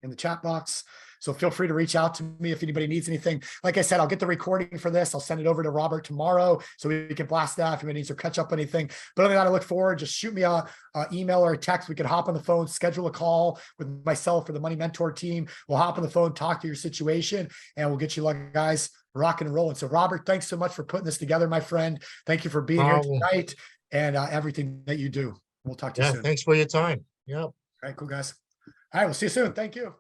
in the chat box. So feel free to reach out to me if anybody needs anything. Like I said, I'll get the recording for this. I'll send it over to Robert tomorrow so we can blast that if anybody needs to catch up anything. But other than that, I look forward. Just shoot me a email or a text. We can hop on the phone, schedule a call with myself or the Money Mentor team. We'll hop on the phone, talk to your situation, and we'll get you guys rocking and rolling. So Robert, thanks so much for putting this together, my friend. Thank you for being here tonight and everything that you do. We'll talk to you soon. Thanks for your time. Yep. All right, cool, guys. All right, we'll see you soon. Thank you.